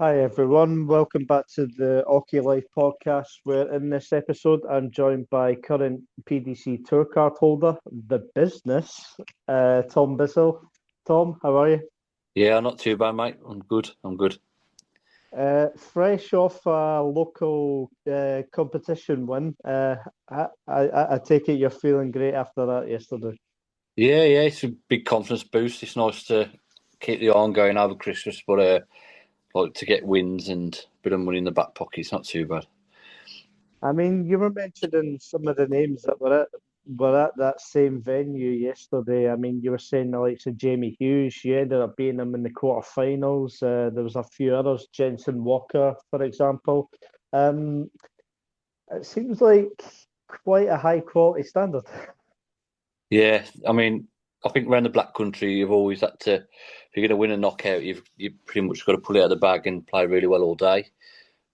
Hi everyone, welcome back to the Oche Life podcast. Where in this episode, I'm joined by current PDC Tour Card holder, the business, Tom Bissell. Tom, how are you? Yeah, not too bad, mate. I'm good. I'm good. Fresh off a local competition win. I take it you're feeling great after that yesterday. Yeah, it's a big confidence boost. It's nice to keep the arm going over Christmas, but like to get wins and a bit of money in the back pocket. It's not too bad. I mean, you were mentioning some of the names that were at that same venue yesterday. I mean, you were saying the likes of Jamie Hughes. You ended up beating him in the quarterfinals. There was a few others, Jensen Walker, for example. Um, it seems like quite a high quality standard. Yeah, I mean, I think around the Black Country, you've always had to. If you're going to win a knockout, you pretty much got to pull it out of the bag and play really well all day.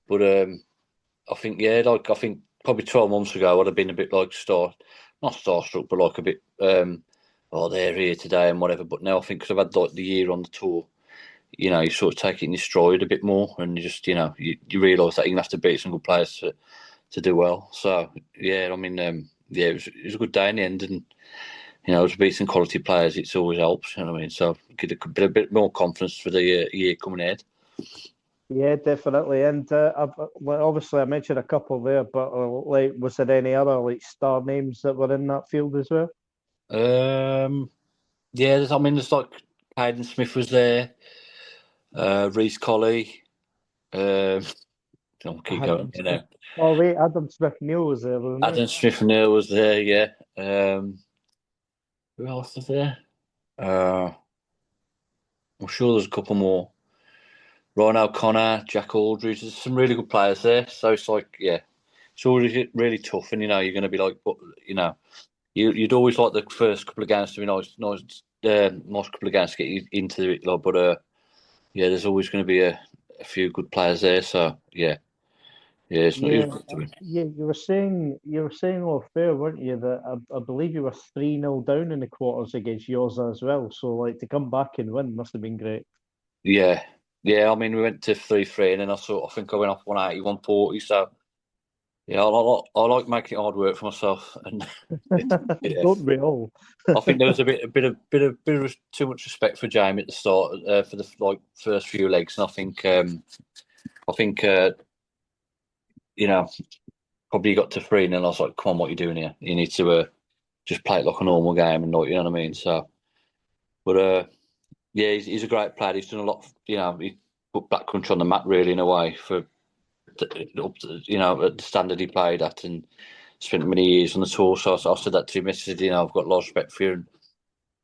But I think I think probably 12 months ago, I'd have been a bit like not starstruck, but like a bit oh, they're here today and whatever. But now I think because I've had like the year on the tour. You sort of take it in your stride a bit more, and you just, you realise that you're gonna have to beat some good players to do well. So yeah, I mean, yeah, it was a good day in the end, and to beat some quality players, it's always helps. You know what I mean? So get a bit more confidence for the year coming ahead. Yeah, definitely. And well, obviously, I mentioned a couple there, but like, was there any other like star names that were in that field as well? Um, yeah, there's like Hayden Smith was there, Reece Colley. Um, I'll keep going. Adam Smith. Oh wait, Adam Smith Neil was there, wasn't he? Adam Smith and was there. Yeah. Who else was there? Uh, I'm sure there's a couple more. Ryan O'Connor, Jack Aldridge. There's some really good players there. So it's like, yeah, it's always really tough. And, you're going to be like, but, you'd always like the first couple of games to be nice couple of games to get you into it. Like, but, yeah, there's always going to be a few good players there. So, yeah, it's Yeah, good to win. yeah. You were saying all fair, weren't you? That I believe you were 3-0 down in the quarters against yours as well. So like to come back and win must have been great. Yeah, yeah. I mean, we went to 3-3, and then I think I went off 180, 140. So, yeah, I like making it hard work for myself. And, yeah. Don't we all? I think there was a bit of too much respect for Jamie at the start for the like first few legs, and I think you know probably got to three, and then I was like, "Come on, what are you doing here? You need to just play it like a normal game, and not, you know what I mean." So, but yeah, he's a great player. He's done a lot. He put Black Country on the map really in a way for up to, at the standard he played at, and spent many years on the tour. So I said that to him. I said, I've got a lot of respect for you,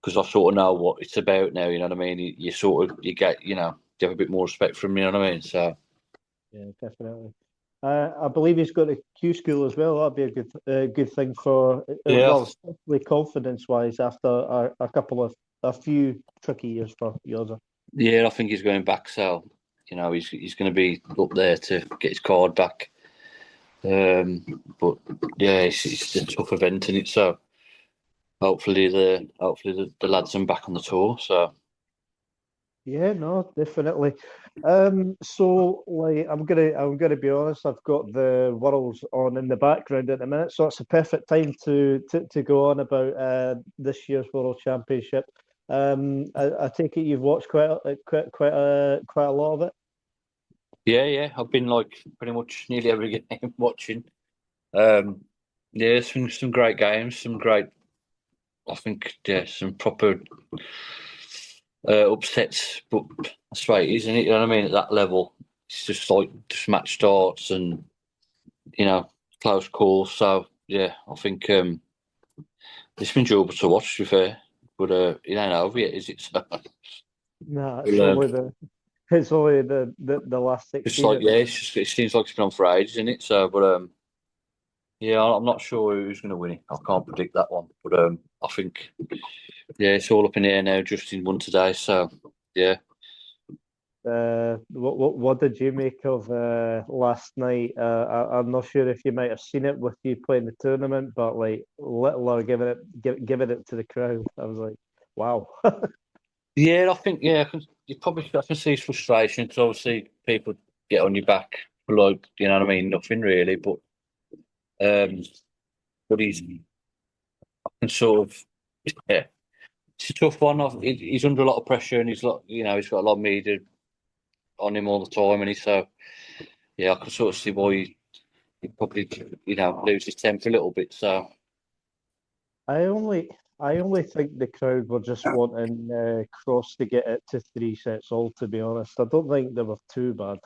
because I sort of know what it's about now. You know what I mean? You sort of you get you have a bit more respect from him. You know what I mean? So Yeah, definitely. I believe he's got a Q school as well. That'd be a good thing for yeah, well, especially confidence wise after a few tricky years for yours. yeah, I think he's going back. So he's going to be up there to get his card back. But yeah, it's a tough event in it. So hopefully the lads are back on the tour. So Yeah, no, definitely. So like I'm gonna be honest, I've got the Worlds on in the background at the minute, so it's a perfect time to go on about this year's World Championship. I take it you've watched quite a lot of it. yeah, I've been like pretty much nearly every game watching. Um, yeah, some great games, some great. I think yeah, some proper upsets, but that's the way it is, isn't it? You know what I mean? At that level, it's just like just match starts and you know close calls. So yeah, I think it's been enjoyable to watch. To be fair, but it ain't over yet, is it? So, Nah, it's well, only the last just 16 like at yeah, the it seems like it's been on for ages, isn't it? So, but yeah, I'm not sure who's going to win it. I can't predict that one, but I think yeah, it's all up in the air now. Justin won today, so yeah. what did you make of last night? I'm not sure if you might have seen it with you playing the tournament, but like Littler giving it to the crowd, I was like, wow. Yeah, I think I can see his frustration because obviously people get on your back for like you know what I mean, nothing really, um, but he's I can sort of yeah, it's a tough one. He's under a lot of pressure and he's got a lot of media on him all the time, and he's so yeah, I can sort of see why he probably lose his temper a little bit. So I only I only think the crowd were just wanting Cross to get it to 3 sets all, to be honest. I don't think they were too bad.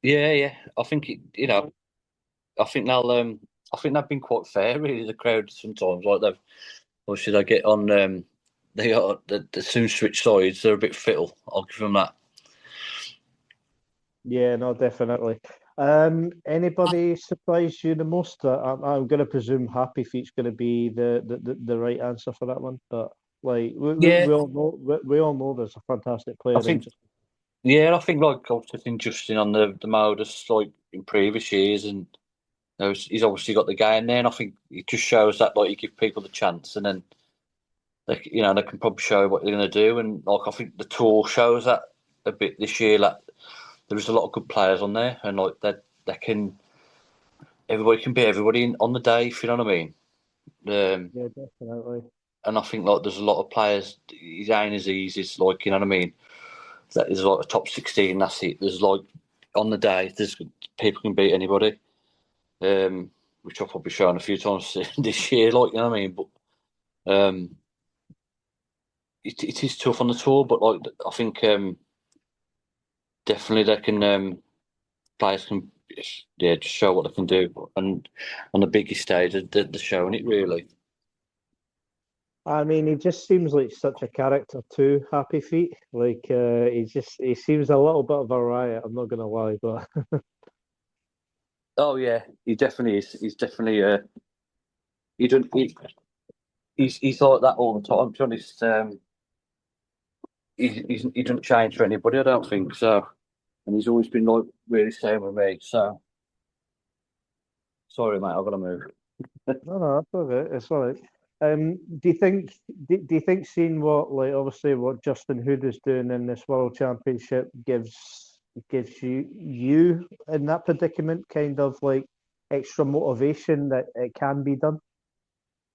yeah, I think I think they've been quite fair really. The crowd sometimes like they've obviously they get on they got the soon switch sides. They're a bit fickle. I'll give them that. Yeah, no, definitely. Anybody surprised you the most? I'm going to presume Happy Feet's going to be the right answer for that one, but like Yeah, we all know there's a fantastic I player in think just I think like I've seen Justin on the modus like in previous years, and he's obviously got the game there, and I think it just shows that like you give people the chance, and then they can probably show what they're going to do, and like I think the tour shows that a bit this year. Like there's a lot of good players on there, and like they can everybody can be everybody on the day, if you know what I mean. Um, yeah, definitely. and I think like there's a lot of players. His ain't as easy as like you know what I mean. That is like a top 16. That's it. There's like on the day, there's people can beat anybody. Which I've probably shown a few times this year. Like you know what I mean. But um, it is tough on the tour. But like I think definitely they can players can yeah just show what they can do. And on the biggest stage, they're showing it really. I mean, he just seems like such a character too, Happy Feet. Like he seems a little bit of a riot, I'm not gonna lie, but Oh yeah, he definitely is. He's definitely he don't he, he's like that all the time. To be honest, he doesn't change for anybody. I don't think so. And he's always been like really same with me. So sorry, mate, I've got to move. no, that's all right. It's all right. Do you think do you think seeing what like obviously what Justin Hood is doing in this World Championship gives you in that predicament kind of like extra motivation that it can be done?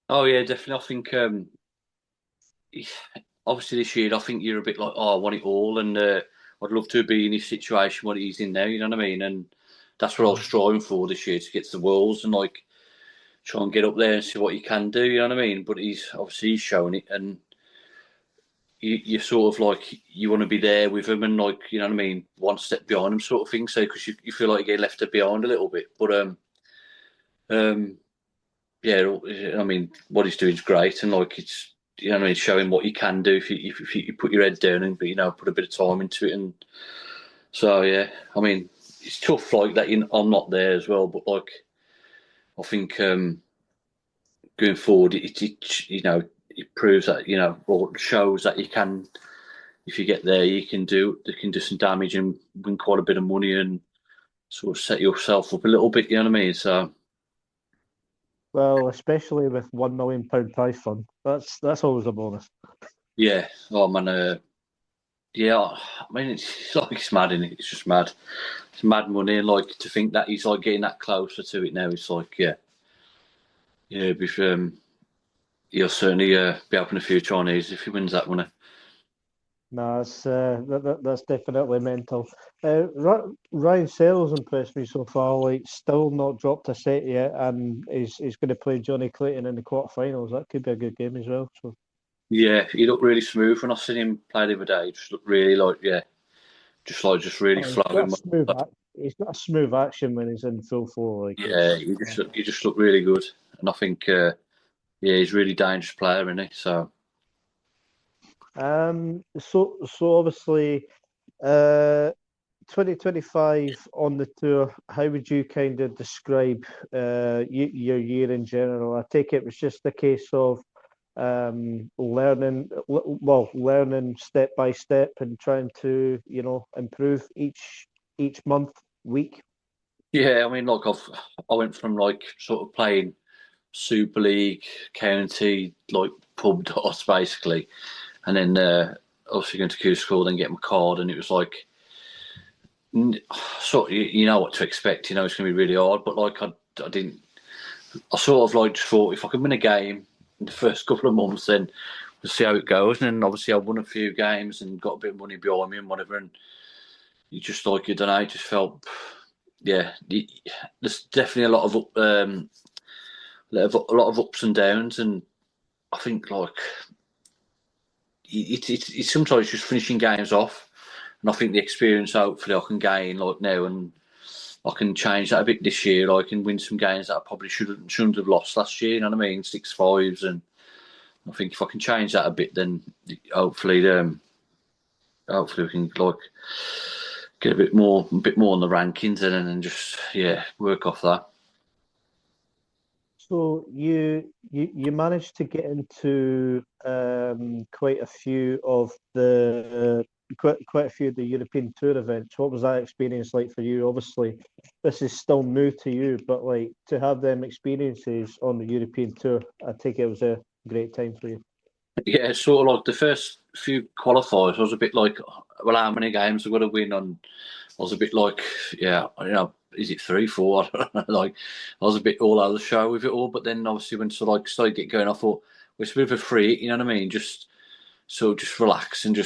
Oh yeah, definitely. I think obviously this year, I think you're a bit like, oh, I want it all, and I'd love to be in his situation, what he's in now. You know what I mean? And that's what I was striving for this year to get to the Worlds and like try and get up there and see what he can do. You know what I mean? But he's showing it, and you're sort of like you want to be there with him, and like you know what I mean, one step behind him, sort of thing. So because you feel like you get left behind a little bit, but um, yeah, I mean, what he's doing is great, and like it's you know what I mean, showing what you can do if you put your head down and put a bit of time into it, and so yeah, I mean, it's tough like that. I'm not there as well, but like I think going forward, it proves that or shows that you can if you get there, you can do some damage and win quite a bit of money and sort of set yourself up a little bit. You know what I mean? So Well, especially with £1 million prize fund, that's always a bonus. yeah, oh man, yeah. I mean, it's like it's mad, is it? It's just mad. It's mad money, and like to think that he's like getting that closer to it now. It's like yeah. He'll certainly be helping a few Chinese if he wins that money. No, that's definitely mental. Ryan Sell's impressed me so far. Like, still not dropped a set yet, and he's going to play Johnny Clayton in the quarterfinals. That could be a good game as well. So, Yeah, he looked really smooth when I seen him play the other day. He just looked really like just really oh, he's got a flowing. he's got a smooth action when he's in full flow. Like Yeah, it's yeah. he just looked really good, and I think yeah, he's a really dangerous player, isn't he? So. So obviously, uh, 2025 on the tour. How would you kind of describe your year in general? I take it was just a case of learning step by step and trying to improve each month, week. Yeah, I mean, like I went from like sort of playing Super League, county, like pub dots basically, and then obviously going to Q school, then get my card, and it was like, sort of, you know what to expect. You know it's going to be really hard, but like I didn't. I sort of like just thought if I could win a game in the first couple of months, then we'll see how it goes. And then obviously I won a few games and got a bit of money behind me and whatever. And you just like, I don't know, it just felt, yeah, there's definitely a lot of a lot of ups and downs. And I think like it's sometimes just finishing games off. And I think the experience hopefully I can gain like now, and I can change that a bit this year. I can win some games that I probably shouldn't have lost last year. You know what I mean? 6-5s, and I think if I can change that a bit, then hopefully we can like get a bit more on the rankings, and then just work off that. So you managed to get into quite a few of the European Tour events. What was that experience like for you? Obviously, this is still new to you, but like to have them experiences on the European Tour, I think it was a great time for you. Yeah, sort of like the first few qualifiers, I was a bit like, well, how many games I've got to win on? I was a bit like, is it 3, 4? I don't know. Like, I was a bit all over the show with it all. But then obviously when started get going, I thought, well, it's a bit of a free, you know what I mean? Just relax and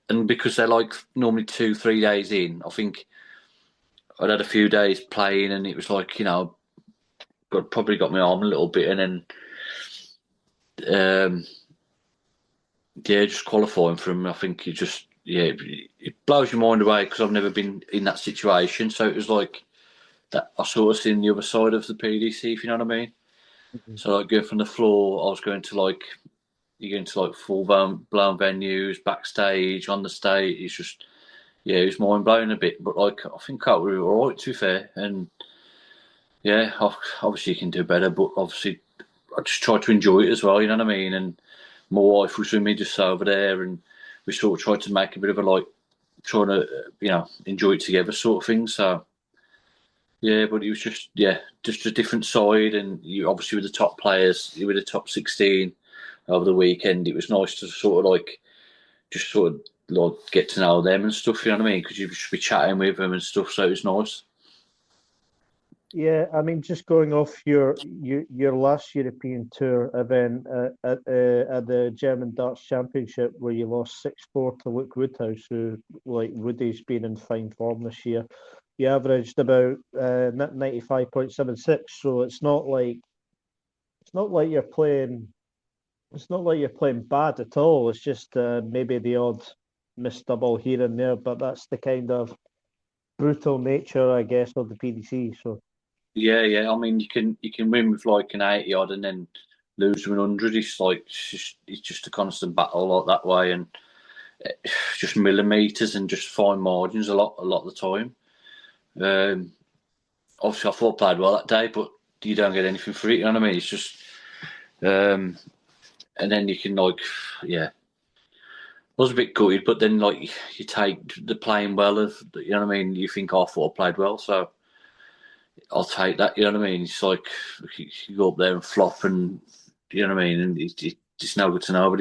and because they're like normally 2-3 days in, I think I'd had a few days playing, and it was like, probably got my arm a little bit, and then just qualifying for them, I think it blows your mind away because I've never been in that situation. So it was like that I sort of seen the other side of the PDC, if you know what I mean. Mhm. So like going from the floor, I was going to like you're going to like full blown venues, backstage, on the stage. It's just it was mind blowing a bit, but like I think I was all right, to be fair. And obviously you can do better, but obviously I just try to enjoy it as well. You know what I mean? And my wife was with me just over there, and we sort of tried to make a bit of a like trying to enjoy it together sort of thing. So but it was just a different side, and you obviously with the top players, you were the top 16 over the weekend. It was nice to sort of like just sort of like get to know them and stuff. You know what I mean? Because you should be chatting with them and stuff. So it was nice. Yeah, I mean, just going off your last European Tour event at the German Darts Championship, where you lost 6-4 to Luke Woodhouse, who like Woody's been in fine form this year. You averaged about 95.76, so it's not like you're playing. It's not like you're playing bad at all. It's just maybe the odd missed double here and there, but that's the kind of brutal nature, I guess, of the PDC. So. Yeah, yeah. I mean, you can win with like an 80 odd and then lose with 100. It's just a constant battle like that way, and just millimeters and just fine margins a lot of the time. Um, Obviously, I thought I played well that day, but you don't get anything for it. You know what I mean? It's just, and then you can like, I was a bit gutted, but then like you take the playing well of, you know what I mean? You think, oh, I thought I played well, so I'll take that. You know what I mean? It's like you go up there and flop, and you know what I mean? And it's no good to know, but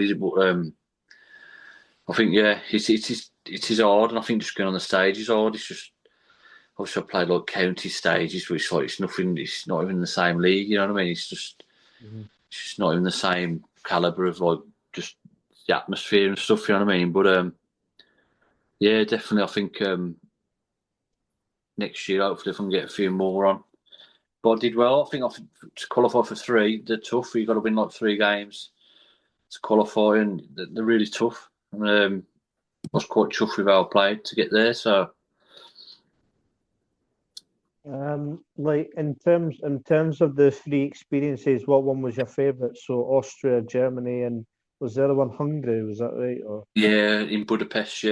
I think it's hard, and I think just going on the stage is hard. It's just obviously I played like county stages, which like it's nothing. It's not even the same league. You know what I mean? Mhm. It's just not even the same caliber of like just the atmosphere and stuff. You know what I mean? But definitely. I think next year, hopefully, if I can get a few more on. But I did well. I think to qualify for 3, they're tough. You've got to win like 3 games to qualify, and they're really tough. I was quite chuffed with how I played to get there. So Like in terms of the 3 experiences, what one was your favourite? So Austria, Germany, and was the other one Hungary? Was that right? Or in Budapest,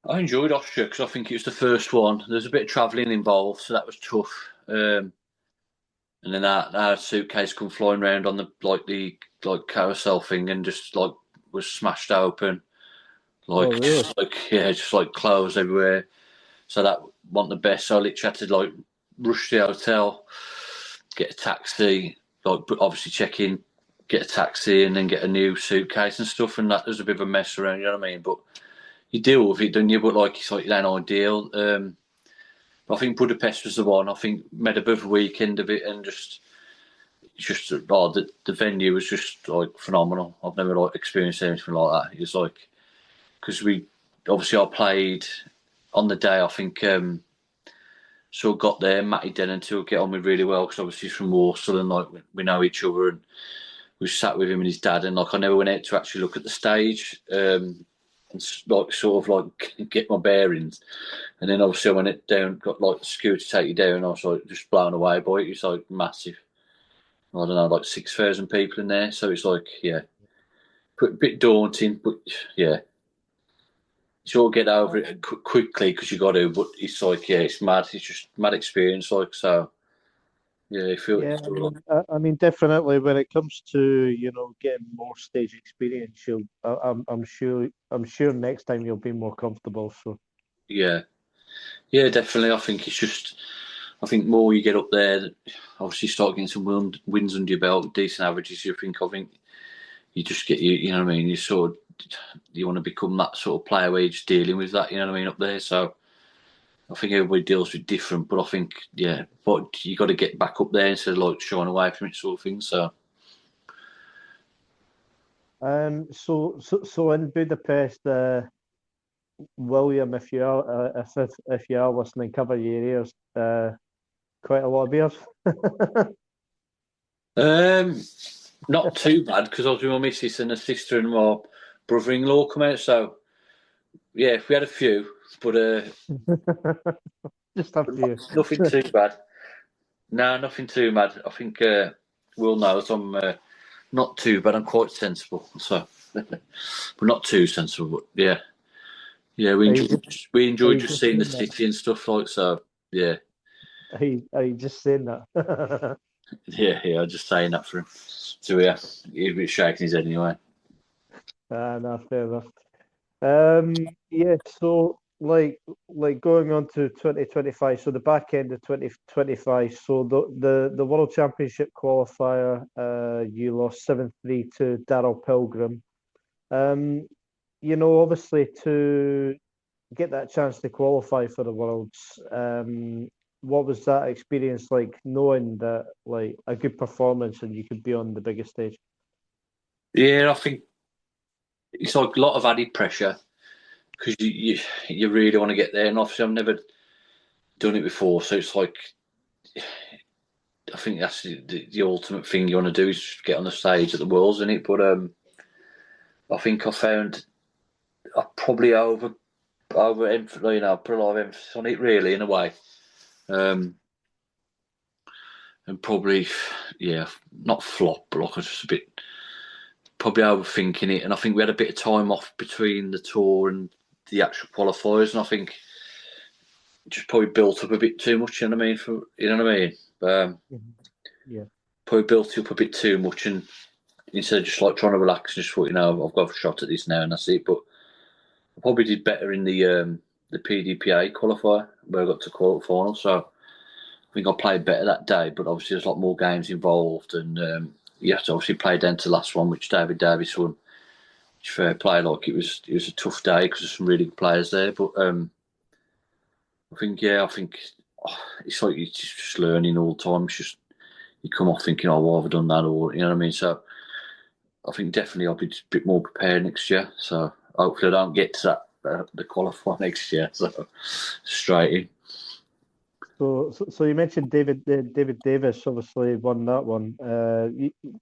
I enjoyed Austria because I think it was the first one. There's a bit of travelling involved, so that was tough. And then our suitcase come flying around on the carousel thing, and just like was smashed open, oh, like really? just like clothes everywhere. So that wasn't the best. So I literally had to like rush to the hotel, get a taxi, like obviously check in. get a taxi and then get a new suitcase and stuff, and that there's a bit of a mess around. You know what I mean? But you deal with it, don't you? But like it's like it ain't ideal. But I think Budapest was the one. I think made a bit of a weekend of it, and just the venue was just like phenomenal. I've never like experienced anything like that. It was like because I played on the day. I think so. Got there, Matty Denon to get on with really well because obviously he's from Warsaw and like we know each other and we sat with him and his dad and like I never went out to actually look at the stage and like sort of like get my bearings. And then obviously I went it down, got like the scooter to take you down. I was like just blown away by it. It's like massive. I don't know, like 6,000 people in there. So it's like, yeah, a bit daunting, but yeah, you sort of get over it quickly because you got to. But it's like, yeah, it's mad. It's just mad experience. Like so, yeah, you feel Yeah, it. I mean, definitely when it comes to, getting more stage experience, I'm sure next time you'll be more comfortable. So, Yeah, yeah, definitely. I think it's just. I think more you get up there, obviously start getting some wins under your belt, decent averages. I think you just get you know what I mean. You want to become that sort of player where you're just dealing with that. You know what I mean up there. So I think everybody deals with different, but I think yeah, but you got to get back up there instead of like shying away from it sort of thing. So so in Budapest, William, if you are listening, cover your ears. Quite a lot of beers. um, not too bad because I was with my missus and a sister and my brother-in-law come out. So yeah, we had a few, but Just a few. nothing too bad. No, nothing too mad. I think Will knows I'm not too bad. I'm quite sensible, so but not too sensible. But yeah, yeah, Are you just we are enjoyed you just just seeing the saying that? city and stuff like so. Yeah, Are you just saying that? yeah, yeah. I'm just saying that for him. So yeah, he's a bit shaking his head anyway. No, fair enough. Yeah, so like going on to 2025, so the back end of 2025, so the World Championship qualifier, you lost 7-3 to Daryl Pilgrim. Um, obviously to get that chance to qualify for the Worlds, what was that experience like knowing that like a good performance and you could be on the biggest stage? Yeah, I think it's like a lot of added pressure because you really want to get there, and obviously I've never done it before, so it's like I think that's the ultimate thing you want to do is just get on the stage at the Worlds, isn't it? But I think I found I probably put a lot of emphasis on it really in a way, um, and probably yeah, not flop, but like I was just a bit probably overthinking it. And I think we had a bit of time off between the tour and the actual qualifiers, and I think just probably built up a bit too much. You know what I mean? You know what I mean? Mhm. Yeah. Probably built up a bit too much, and instead of just like trying to relax, just thought I've got a shot at this now, and that's it. But I probably did better in the PDPA qualifier where I got to quarter final, so. I think I played better that day, but obviously there's a lot more games involved, and you have to obviously play down to the last one, which David Davis won. Which fair play, like it was a tough day because there's some really good players there. But I think it's like you're just learning all the time. It's just you come off thinking, oh, why have I done that, or you know what I mean. So I think definitely I'll be a bit more prepared next year. So hopefully I don't get to that the qualifier next year. So straight in. So you mentioned David Davis obviously won that one.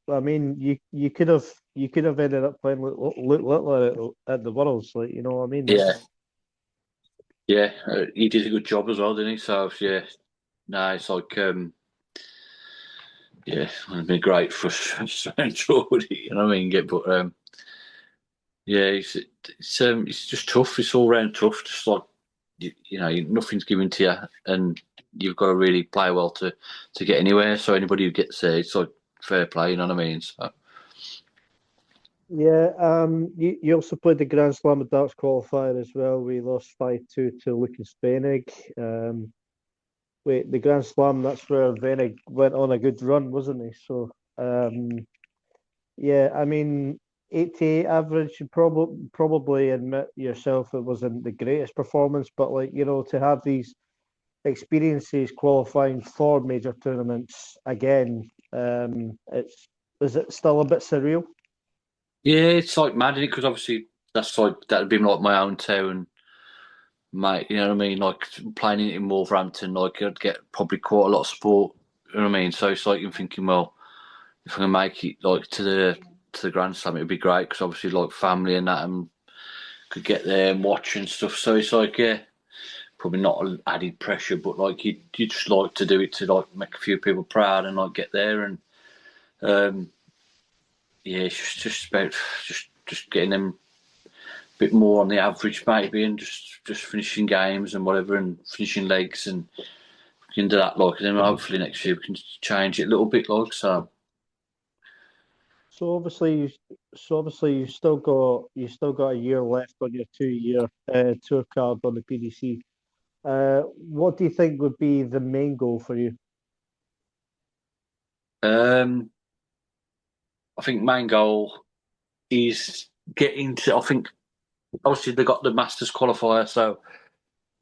I mean, you could have ended up playing Luke Littler at the Worlds, like what I mean. Yeah, yeah, he did a good job as well, didn't he? So yeah, no, it's like yeah, it would have been great for Jordy, you know what I mean? But yeah, it's just tough. It's all round tough. Just like nothing's given to you, and you've got to really play well to get anywhere. So anybody who gets there, it's like fair play. You know what I mean? So Yeah, you also played the Grand Slam of Darts qualifier as well. We lost 5-2 to Lucas Venig. Wait, the Grand Slam, that's where Venig went on a good run, wasn't he? So, Yeah, I mean, 88 average, you probably admit yourself it wasn't the greatest performance, but like, to have these experiences qualifying for major tournaments again, it's is it still a bit surreal? Yeah, it's like mad, because obviously that's like that'd be like my own town, mate. You know what I mean? Like playing in Wolverhampton, like I'd get probably quite a lot of support. You know what I mean? So it's like you're thinking, well, if I can make it like to the Grand Slam, it'd be great because obviously like family and that and could get there and watch and stuff. So it's like, yeah, probably not added pressure, but like you just like to do it to like make a few people proud and like get there and um, yeah, it's just about just getting them a bit more on the average maybe and just finishing games and whatever and finishing legs and we can do that like and then hopefully next year we can change it a little bit like so. So obviously, you still got a year left on your 2 year tour card on the PDC. What do you think would be the main goal for you? Um, I think main goal is getting to. I think obviously they got the Masters qualifier, so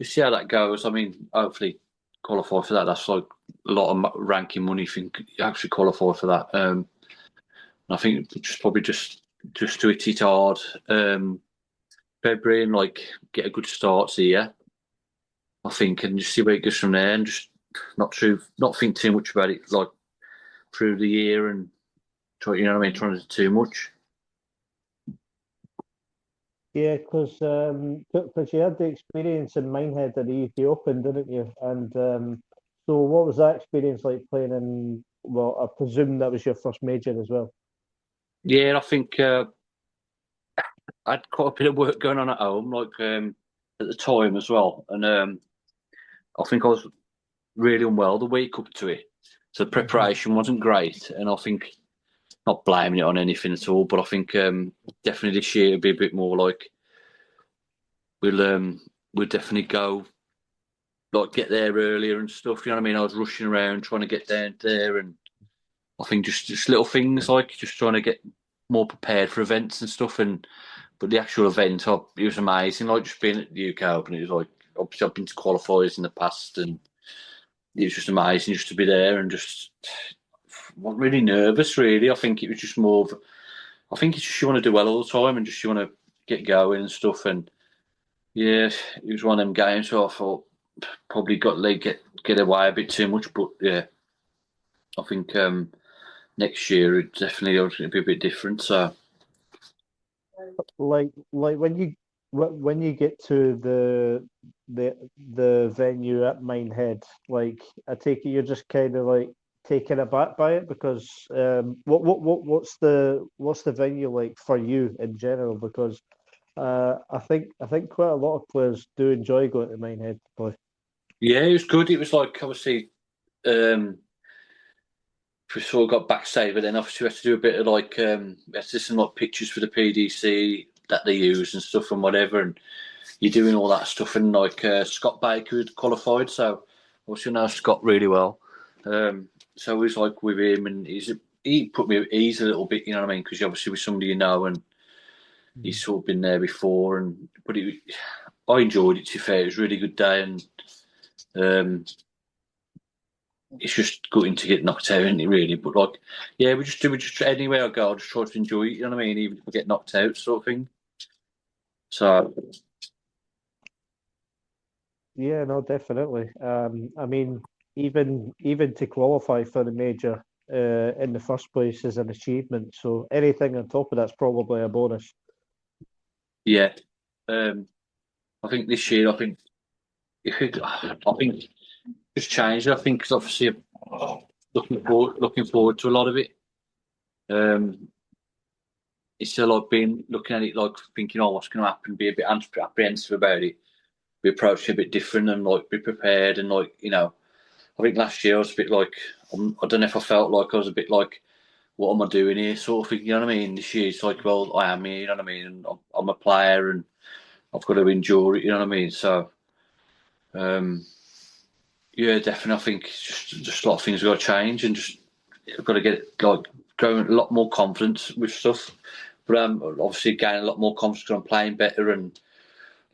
we see how that goes. I mean, hopefully qualify for that. That's like a lot of ranking money. If you actually qualify for that. I think just probably just to hit it hard. February and like get a good start here. I think and just see where it goes from there and just not think too much about it like through the year and try. You know what I mean? Trying to do too much. Yeah, because you had the experience in Minehead at the UK Open, didn't you? And so, what was that experience like playing in? Well, I presume that was your first major as well. Yeah, I think I had quite a bit of work going on at home, like at the time as well, and I think I was really unwell the week up to it, so the Hmm. preparation wasn't great, and I think not blaming it on anything at all, but I think definitely this year it'll be a bit more like we'll we'll definitely go like get there earlier and stuff. You know what I mean? I was rushing around trying to get down there, and I think just little things like just trying to get more prepared for events and stuff. And but the actual event, it was amazing. Like just being at the UK Open, it was like obviously I've been to qualifiers in the past, and it was just amazing just to be there and just wasn't really nervous. Really, I think it was just more of I think it's just you want to do well all the time and just you want to get going and stuff. And yeah, it was one of them games. So I thought probably got like get away a bit too much, but yeah, I think next year it definitely going to be a bit different. So Like when you get to the venue at Minehead, like I take it you're just kind of like taken aback by it because what's the venue like for you in general? Because I think quite a lot of players do enjoy going to Minehead to play. yeah, it was good. It was like obviously um, we sort of got backstage, but then obviously we had to do a bit of like we had to do some like pictures for the PDC that they use and stuff and whatever, and you're doing all that stuff. And like Scott Baker had qualified, so obviously know Scott really well. So it was like with him, and he put me at ease a little bit, you know what I mean? Because obviously with somebody you know, and he's sort of been there before, and I enjoyed it. To be fair, it was a really good day, and um, it's just gutting to get knocked out, isn't it? Really, but like, yeah, we just anywhere I go, I just try to enjoy it. You know what I mean? Even if we get knocked out, sort of thing. So Yeah, no, definitely. I mean, even to qualify for the major in the first place is an achievement. So anything on top of that's probably a bonus. yeah, um, I think this year, I think I think just changed. I think because obviously looking forward to a lot of it. Um, it's still like being looking at it like thinking, oh, what's going to happen? Be a bit apprehensive about it. Be approaching it a bit different and like be prepared and like I think last year I was a bit like I don't know if I felt like I was a bit like what am I doing here sort of thing. You know what I mean? This year it's like well I am here. You know what I mean? And I'm a player and I've got to endure it. You know what I mean? So um, yeah, definitely. I think it's just a lot of things got to change and just I've got to get like growing a lot more confidence with stuff. But obviously gaining a lot more confidence because I'm playing better and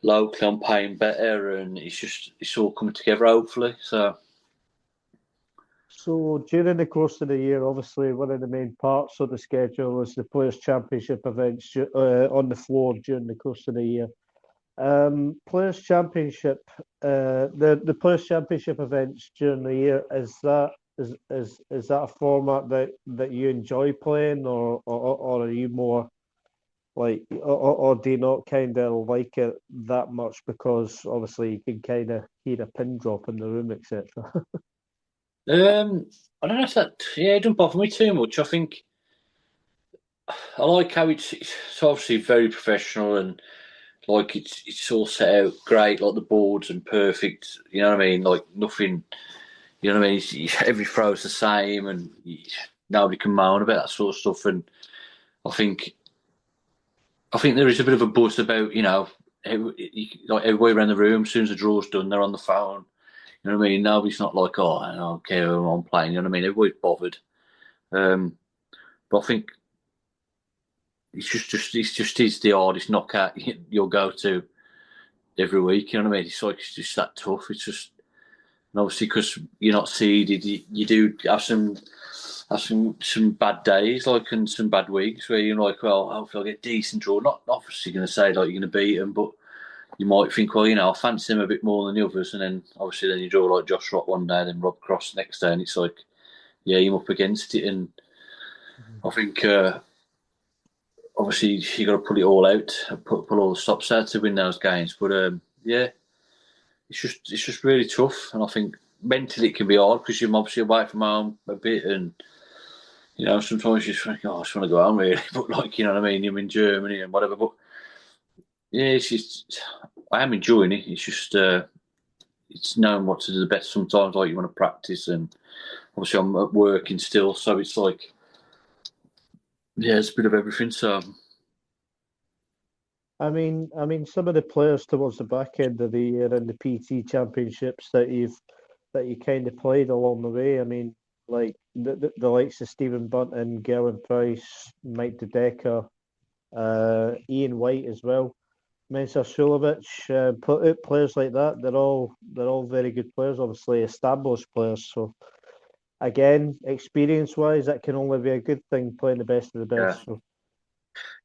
locally I'm playing better, and it's all coming together hopefully. So So during the course of the year, obviously one of the main parts of the schedule is the Players' Championship events on the floor during the course of the year. Players' Championship, the Players' Championship events during the year, is that a format that you enjoy playing, or are you more like, or do you not kind of like it that much because obviously you can kind of hear a pin drop in the room, etc. I don't know if that it doesn't bother me too much. I think I like how it's obviously very professional and like it's all set out great, like the boards and perfect. You know what I mean? Like nothing. You know what I mean? Every throw's the same, and nobody can moan about that sort of stuff. And I think I think there is a bit of a buzz about like everybody around the room. As soon as the draw's done, they're on the phone. You know what I mean? Nobody's not like, oh, I don't care who I'm playing. You know what I mean? Everybody's bothered. Um, but I think it's just is the hardest knockout you'll go to every week. You know what I mean? It's like it's just that tough. It's just and obviously because you're not seeded, you do have some bad days, like and some bad weeks where you're like, well, hopefully I'll get a decent draw. Not obviously going to say like you're going to beat them, but you might think, well, I fancy them a bit more than the others, and then obviously then you draw like Josh Rock one day, then Rob Cross the next day, and it's like, yeah, you're up against it, and I think obviously you got to put it all out, pull all the stops out to win those games. But yeah, it's just really tough, and I think mentally it can be hard because you're obviously away from home a bit, and sometimes you just think, oh, I just want to go home really, but like you know what I mean, you're in Germany and whatever. But yeah, it's just I am enjoying it. It's just it's knowing what to do the best. Sometimes like you want to practice, and obviously I'm at working still, so it's like yeah, it's a bit of everything. So I mean, some of the players towards the back end of the year in the PT championships that you kind of played along the way. I mean, like the likes of Stephen Bunting, Gerwyn Price, Mike DeDecker, Ian White as well, Mensah Sulovic, players like that. They're all very good players, obviously established players. So again, experience wise, that can only be a good thing playing the best of the yeah, best. So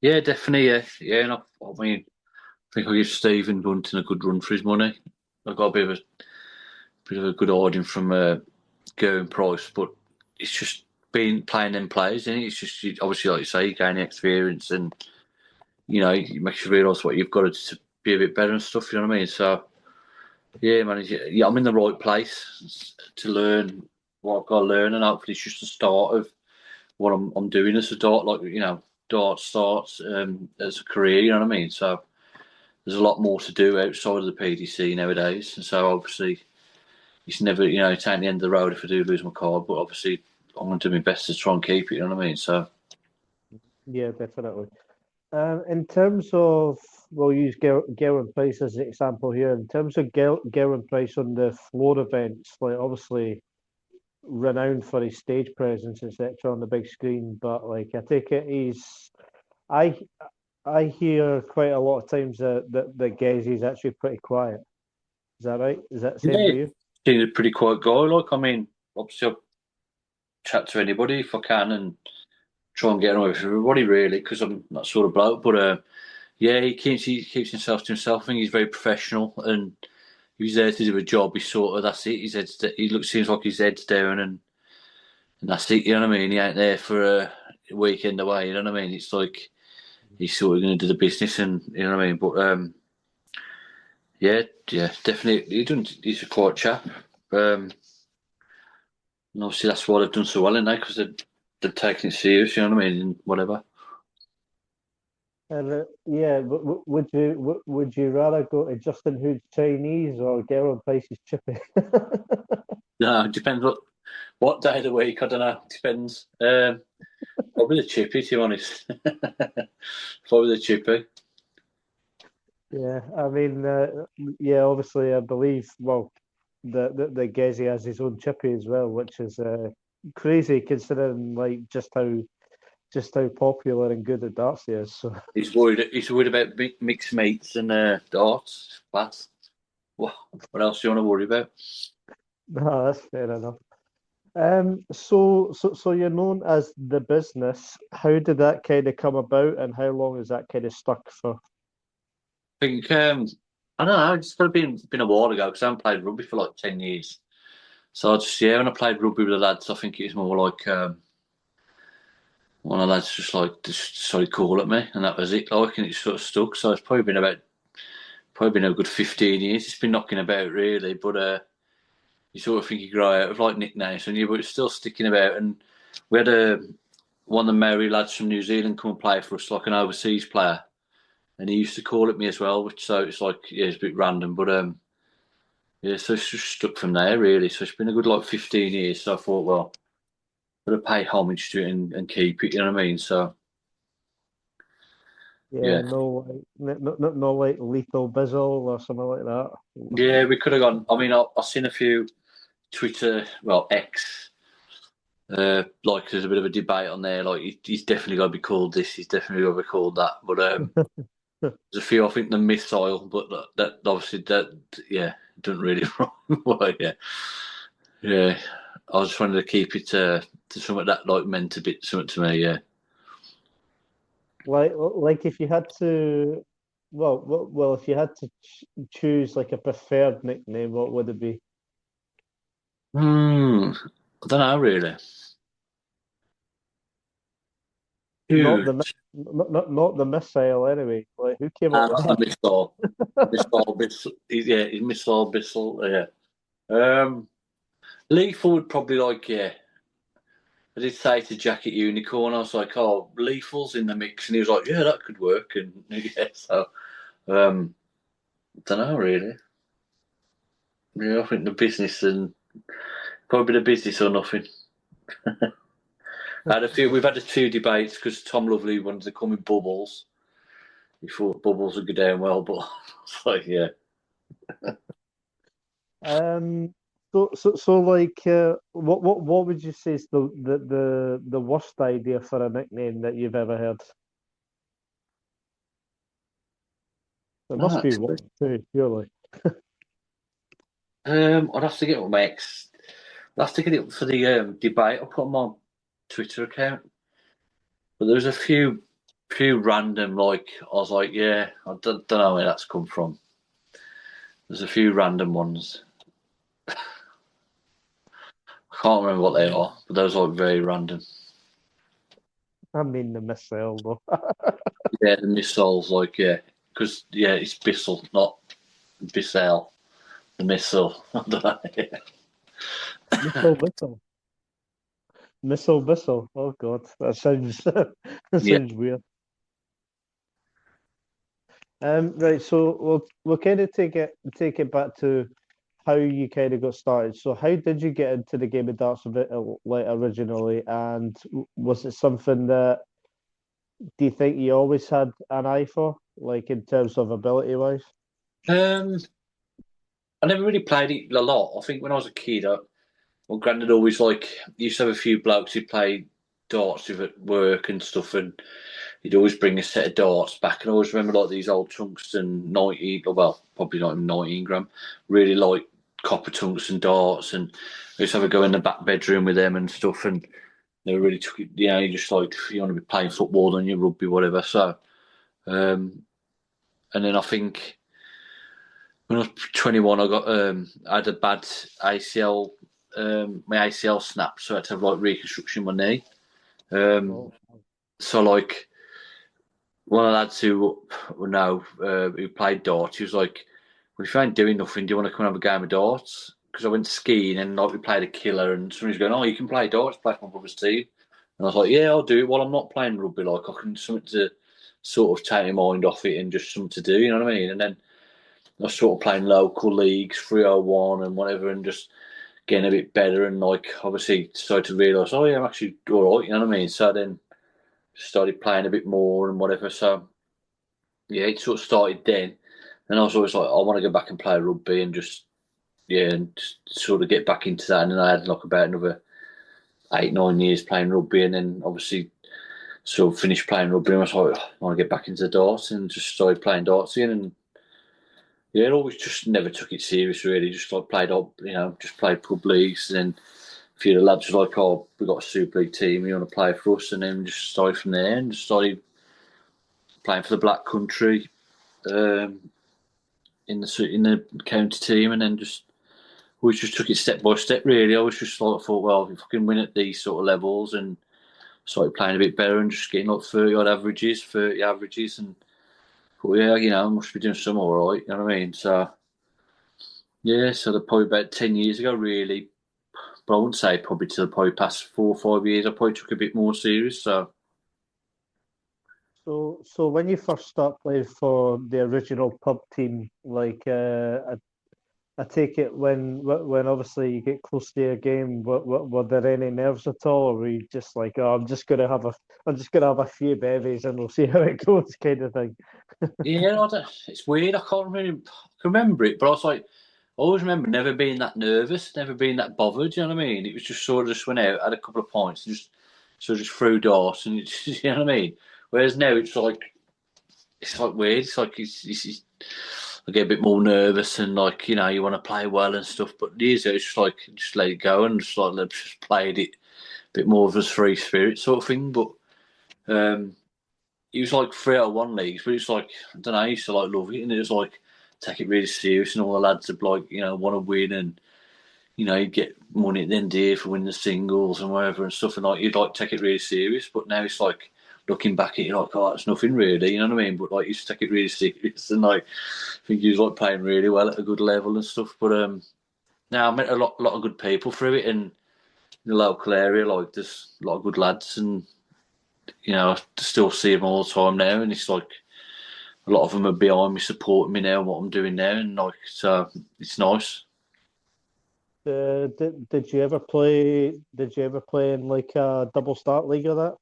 yeah, definitely, yeah. And I mean, I think I'll give Stephen Bunting a good run for his money. I got a bit of a good audience from Gerwyn Price, but it's just been playing them players, and it's just obviously like you say, you gain experience, and it makes you realise what you've got to be a bit better and stuff. You know what I mean? So yeah, man, yeah, I'm in the right place to learn what I've got to learn, and hopefully it's just the start of what I'm doing as a dart, like dart starts as a career. You know what I mean? So there's a lot more to do outside of the PDC nowadays, and so obviously it's never, it's ain't the end of the road if I do lose my card, but obviously I'm going to do my best to try and keep it. You know what I mean? So yeah, definitely. In terms of, we'll use Gerwyn Price as an example here. In terms of Gerwyn Price on the floor events, like obviously renowned for his stage presence, etc., on the big screen. But like, I take it I I hear quite a lot of times that Gezi actually pretty quiet. Is that right? Is that the same yeah, with you? he's a pretty quiet guy. Like I mean, obviously I'll chat to anybody if I can and try and get on with everybody really because I'm that sort of bloke. But yeah, he keeps himself to himself. I think he's very professional, and if he's there to do a job, he's sort of that's it. Seems like his head's down, and that's it. You know what I mean? He ain't there for a weekend away. You know what I mean? It's like he's sort of going to do the business, and you know what I mean. But yeah, yeah, definitely. He's a quiet chap. Um, and obviously that's why they've done so well in there because they're taking it serious. You know what I mean? And whatever. And yeah, would you rather go to Justin Hood's Chinese or Gerwyn Price's Chippy? No, it depends what day of the week. I don't know. Depends. Probably the chippy, to be honest. Probably the chippy. Yeah, I mean, yeah, obviously, I believe, well, the Gezi has his own chippy as well, which is crazy considering like just how popular and good the darts is. So He's worried. He's worried about mixed mates and darts. Class. What else do you want to worry about? no, that's fair enough. So you're known as the business. How did that kind of come about, and how long is that kind of stuck for? I think I don't know. It's got to been a while ago because I haven't played rugby for like 10 years. So I just when I played rugby with the lads, I think it was more like one of the lads just started call at me, and that was it. Like, and it sort of stuck. So it's probably been a good 15 years. It's been knocking about really, but you sort of think you grow out of like nicknames, and but it's still sticking about. And we had one of the Maori lads from New Zealand come and play for us, like an overseas player, and he used to call at me as well. Which so it's like it's a bit random, but yeah, so it's just stuck from there really. So it's been a good like 15 years. So I thought, well, got to pay homage to it and keep it. You know what I mean? So Yeah, yeah, no, no, like Lethal Bizzle or something like that. yeah, we could have gone. I mean, I've seen a few Twitter, well, X. Like there's a bit of a debate on there. Like he's definitely got to be called this. He's definitely got to be called that. But there's a few. I think the missile, but that obviously that yeah doesn't really well, yeah, yeah. I just wanted to keep it to something that like meant a bit something to me. Yeah. Like if you had to, well, if you had to choose like a preferred nickname, what would it be? I don't know really. Not the Huge. not the missile anyway. Like who came up with Not the that? missile. Missile Bissell. Yeah, he's Missile Bissell. Yeah. Lethal would probably like yeah. I did say to Jacket Unicorn, I was like, "Oh, Lethal's in the mix," and he was like, "Yeah, that could work." And yeah, so don't know really. Yeah, I think the business and probably the business or nothing. We've had a few debates because Tom Lovely wanted to call me Bubbles. He thought Bubbles would go down well, but it's like, yeah. So like, what would you say is the worst idea for a nickname that you've ever heard? There must No, be one too, surely. I'd have to get it with my ex. I'd have to get it for the debate. I'll put on my Twitter account. But there was a few random, like, I was like, yeah, I don't know where that's come from. There's a few random ones. I can't remember what they are, but those are like very random. I mean the missile though. Yeah, the missiles, like, yeah. Because, yeah, it's Bissell, not Bissell. The missile. I don't know. Yeah. Missile Bissell. Missile Bissell. Oh God, that sounds that Yeah. sounds weird. Right, so we'll kind of take it back to how you kind of got started. So how did you get into the game of darts a bit like originally, and was it something that do you think you always had an eye for, like in terms of ability wise? Um, I never really played it a lot. I think when I was a kid, well, granddad always like used to have a few blokes who played darts with at work and stuff, and he'd always bring a set of darts back. And I always remember like these old tungsten 90, well, probably not even 19 gram, really like copper tungsten darts. And I used to have a go in the back bedroom with them and stuff. And they really took it, you just like, you want to be playing football, don't you, rugby, whatever. So, um, and then I think when I was 21, I had a bad ACL, my ACL snapped, so I had to have like reconstruction of my knee. Um, Oh, so like, one of the lads who played darts, he was like, "Well, if you ain't doing nothing, do you want to come and have a game of darts?" Because I went skiing and like we played a killer, and somebody's going, "Oh, you can play darts, play for my brother's team." And I was like, "Yeah, I'll do it." While I'm not playing rugby, like I can something to sort of take my mind off it and just something to do. You know what I mean? And then I was sort of playing local leagues, 301 and whatever, and just getting a bit better. And like obviously started to realise, oh yeah, I'm actually all right. You know what I mean? So then started playing a bit more and whatever. So yeah, it sort of started then. And I was always like, I want to go back and play rugby and just, yeah, and just sort of get back into that. And then I had like about another 8, 9 years playing rugby, and then obviously so finished playing rugby, and I was like, I want to get back into darts, and just started playing darts again, and yeah, I always just never took it serious really. Just like played up, just played pub leagues, and then a few of the lads were like, "Oh, we got a Super League team. You want to play for us?" And then just started from there, and just started playing for the Black Country um, in the county team, and then just we just took it step by step. Really, I was just like thought, well, if I can win at these sort of levels, and started playing a bit better, and just getting like 30 averages, and thought, yeah, I must be doing some all right. You know what I mean? So yeah, so probably about 10 years ago, really. But I wouldn't say probably till probably past 4 or 5 years, I probably took a bit more serious. So So when you first start playing for the original pub team, like I take it when obviously you get close to your game, were there any nerves at all, or were you just like, oh, I'm just gonna have a few bevies and we'll see how it goes, kind of thing? yeah, it's weird. I can't really remember it, but I was like, I always remember never being that nervous, never being that bothered. You know what I mean? It was just sort of just went out, had a couple of points, and just sort of just threw darts, and you know what I mean. Whereas now it's like weird. It's like I get a bit more nervous, and like you want to play well and stuff. But years ago, it's just like just let it go, and just like just played it a bit more of a free spirit sort of thing. But um, it was like 3-out-of-1 leagues, but it's like I don't know. I used to like love it, and it was like take it really serious, and all the lads would like want to win, and you get money at the end of the year for winning the singles and whatever and stuff, and like you'd like take it really serious. But now it's like looking back at it, like, oh, it's nothing really, you know what I mean? But like you used to take it really serious, and like I think you was like playing really well at a good level and stuff. But now I met a lot of good people through it, and in the local area, like there's a lot of good lads, and I still see them all the time now, and it's like a lot of them are behind me, supporting me now, and what I'm doing now, and like so it's nice. Did you ever play? Did you ever play in like a double start league or that?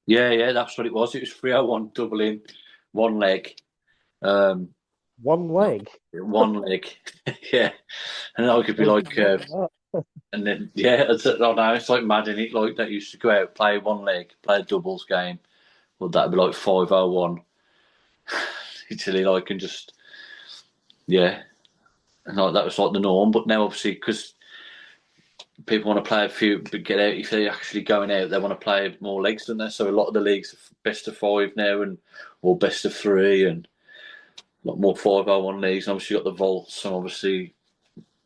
Yeah, that's what it was. It was 3-out-1 double in, one leg. Um, One leg. one leg. Yeah, and I could be How do like, you work that? and then yeah, I don't know. It's like mad in it. Like that used to go out, play one leg, play a doubles game. Well, that'd be like 5-0-1. Italy, like, and just yeah, and like that was like the norm. But now, obviously, because people want to play a few, but get out if they're actually going out, they want to play more legs, don't they? So a lot of the leagues are best of 5 now, and or best of 3, and a lot more 5-0-1 leagues. And obviously, you got the vaults, and obviously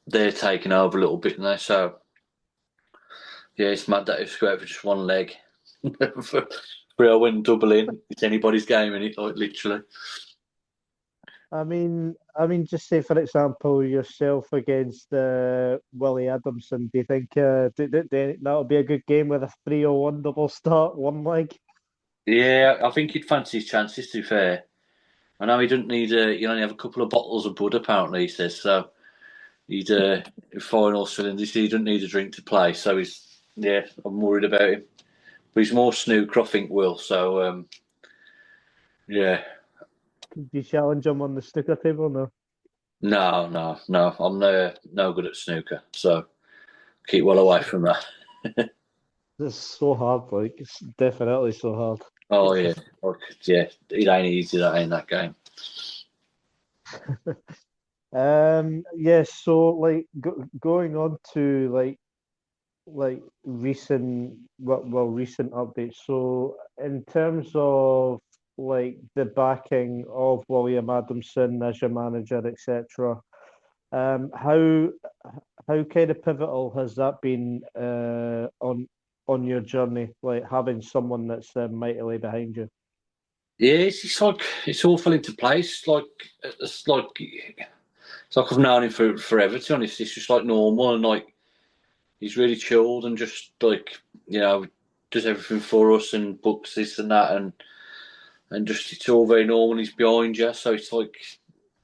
they're taking over a little bit now. So yeah, it's mad that it's go out for just one leg. for 3-0 double in, it's anybody's game, in it, like literally. Just say for example yourself against Willie Adamson. Do you think that'll be a good game with a 3-1 double start, one leg? Yeah, I think he'd fancy his chances. To be fair, I know he doesn't need. He only have a couple of bottles of bud, apparently. He says so. He'd firing all cylinders. He doesn't need a drink to play. So yeah, I'm worried about him. But he's more snooker, I think, Will. So yeah, Do you challenge him on the snooker table? No. no, no, no. I'm no good at snooker, so keep well away from that. It's so hard, like it's definitely so hard. Oh yeah, yeah. It ain't easy. That ain't that game. Yes, so like going on to like recent recent updates. So in terms of like the backing of William Adamson as your manager, etc. Um, how how kind of pivotal has that been on your journey? Like having someone that's mightily behind you. Yeah, it's like it's all fell into place. It's like I've known him for forever. To be honest, it's just like normal, and like he's really chilled and just like does everything for us and books this and that, and just it's all very normal. And he's behind you, so it's like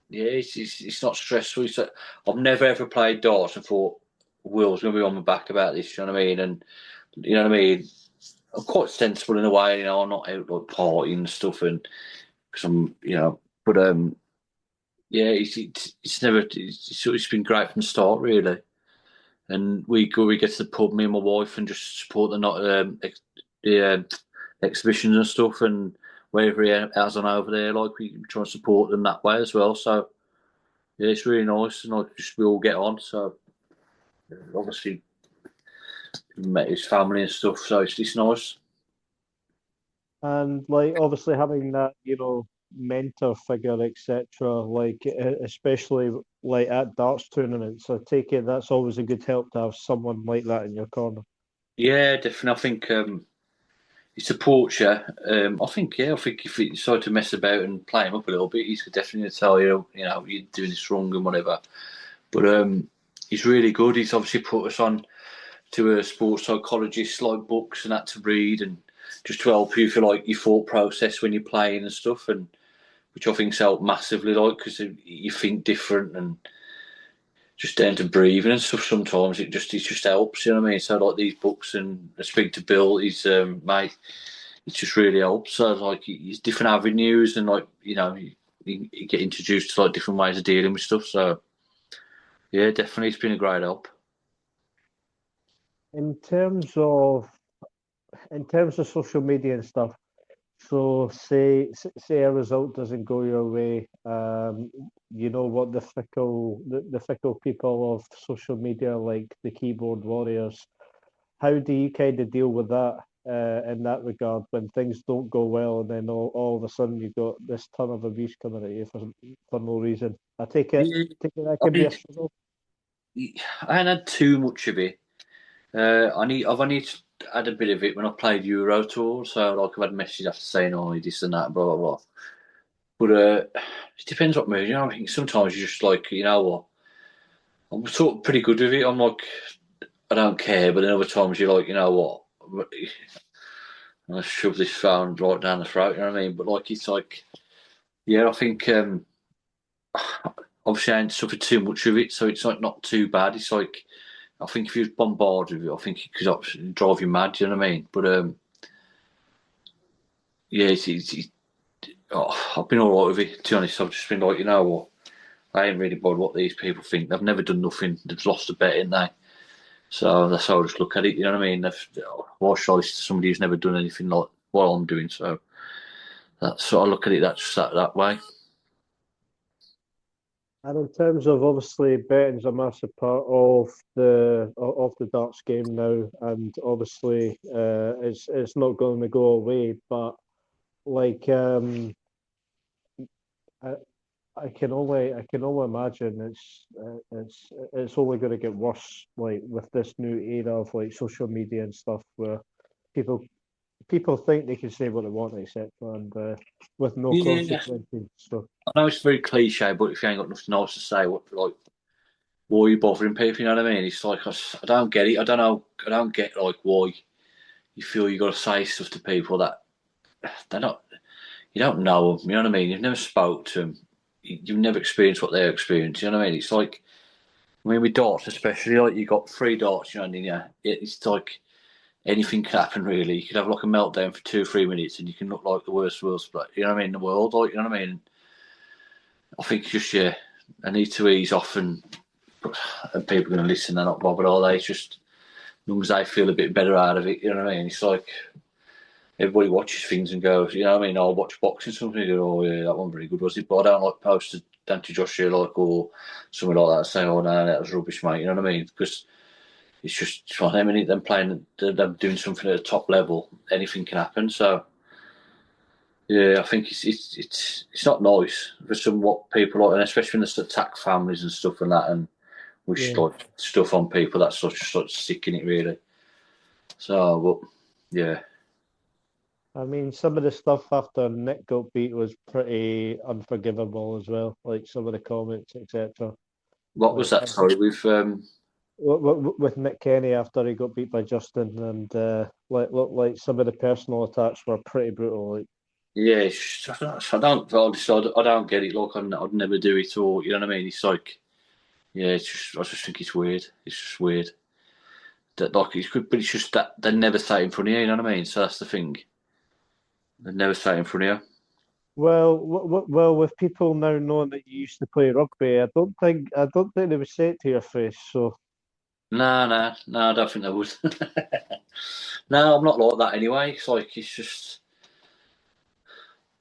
yeah, it's not stressful. I've never ever played darts and thought Will's going to be on my back about this. You know what I mean? And you know what I mean. I'm quite sensible in a way. I'm not out like partying and stuff, and because but yeah, it's never it's been great from the start, really. and we get to the pub, me and my wife, and just support the exhibitions and stuff, and wherever he has on over there, like we try and support them that way as well. So yeah, it's really nice, and like just we all get on. So obviously met his family and stuff, so it's nice. And like obviously having that, mentor figure, etc. Like especially like at darts tournaments, I take it that's always a good help to have someone like that in your corner. Yeah, definitely. I think he supports you. I think if you decide to mess about and play him up a little bit, he's definitely going to tell you, you're doing this wrong and whatever. But he's really good. He's obviously put us on to a sports psychologist, like books and that to read, and just to help you for like your thought process when you're playing and stuff, and which I think's helped massively, like because you think different and just down to breathing and stuff. Sometimes it just helps, you know what I mean. So like these books, and I speak to Bill, he's mate. It just really helps. So like it's different avenues, and like you get introduced to like different ways of dealing with stuff. So yeah, definitely, it's been a great help. In terms of social media and stuff, so say a result doesn't go your way, you know what the fickle people of social media, like the keyboard warriors, how do you kind of deal with that in that regard when things don't go well and then all of a sudden you've got this ton of abuse coming at you for no reason? Yeah, Take it that I can be a mean, struggle. I hadn't had too much of it. I've only had a bit of it when I played Euro Tour. So like I've had messages after saying, "Oh, this and that, blah blah blah." But it depends what mood. I think sometimes you're just like, you know what, I'm sort of pretty good with it. I'm like, I don't care. But then other times you're like, you know what, I shove this phone right down the throat. You know what I mean? But like, it's like, yeah, I think obviously I ain't suffered too much of it, so it's like not too bad. It's like I think if you was bombarded with it, I think it could drive you mad. You know what I mean? But yeah, I've been all right with it. To be honest, I've just been like, you know what, I ain't really bothered what these people think. They've never done nothing. They've lost a bet, ain't they? So that's how I just look at it. You know what I mean? Why should I listen to somebody who's never done anything like what I'm doing? So that's I look at it that way. And in terms of obviously betting's a massive part of the darts game now, and obviously it's not going to go away. But like I, I can only imagine it's only going to get worse. Like with this new era of like social media and stuff, where people people think they can say what they want, etc., and with no Yeah, consequences. So I know it's very cliche, but if you ain't got nothing else to say, what like why are you bothering people? You know what I mean? It's like I don't get it. I don't know. I don't get like why you feel you got to say stuff to people that they're not. You don't know them. You know what I mean? You've never spoke to them. You've never experienced what they're experiencing. You know what I mean? It's like I mean with darts, especially like you got three darts. You know, and yeah, it's like anything can happen really. You could have like a meltdown for 2 or 3 minutes, and you can look like the worst player. You know what I mean? In the world, like you know what I mean? I think just yeah, I need to ease off and people are going to listen. They're not bothered, are they? It's just as long as they feel a bit better out of it. You know what I mean? It's like everybody watches things and goes, you know what I mean? I'll watch boxing something and go, oh yeah, that one very good, was it? But I don't like post Dante Joshua like or something like that saying, oh no, that was rubbish, mate. You know what I mean? Because it's just for them, and them playing, them doing something at a top level, anything can happen. So yeah, I think it's not nice for some what people like, and especially when they attack families and stuff and that, and wish yeah, like stuff on people. That's such sick in it, really. So, but yeah, I mean, some of the stuff after Nick got beat was pretty unforgivable as well. Like some of the comments, etc. what was Like that? Sorry, with with Nick Kenny after he got beat by Justin, and like some of the personal attacks were pretty brutal. Like, yeah, I don't get it. Like I'd never do it, or you know what I mean. It's like yeah, it's just I just think it's weird. It's just weird that like it's good, but it's just that they never say it in front of you. You know what I mean? So that's the thing. They never say it in front of you. well, with people now knowing that you used to play rugby, I don't think they would say it to your face. So No, I don't think they would. No, I'm not like that anyway. It's like it's just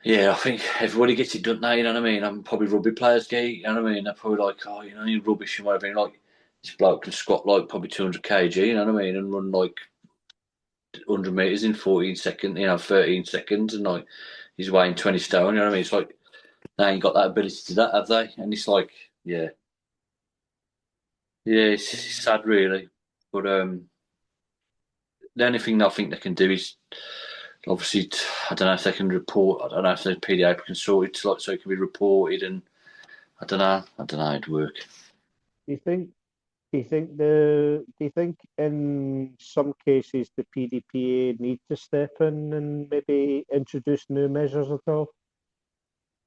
yeah. I think everybody gets it done now. You know what I mean? I'm probably rugby players get it. You know what I mean? They're probably like, oh, you know, you're rubbish and whatever. And like this bloke can squat like probably 200 kg. You know what I mean? And run like 100 meters in 14 seconds. 13 seconds, and like he's weighing 20 stone. You know what I mean? It's like they ain't got that ability to that, have they? And it's like, yeah, yeah, it's sad really. But the only thing I think they can do is obviously, I don't know if they can report. I don't know if the PDA can sort it like so it can be reported, and I don't know. I don't know how it'd work. Do you think? Do you think in some cases the PDPA need to step in and maybe introduce new measures at all?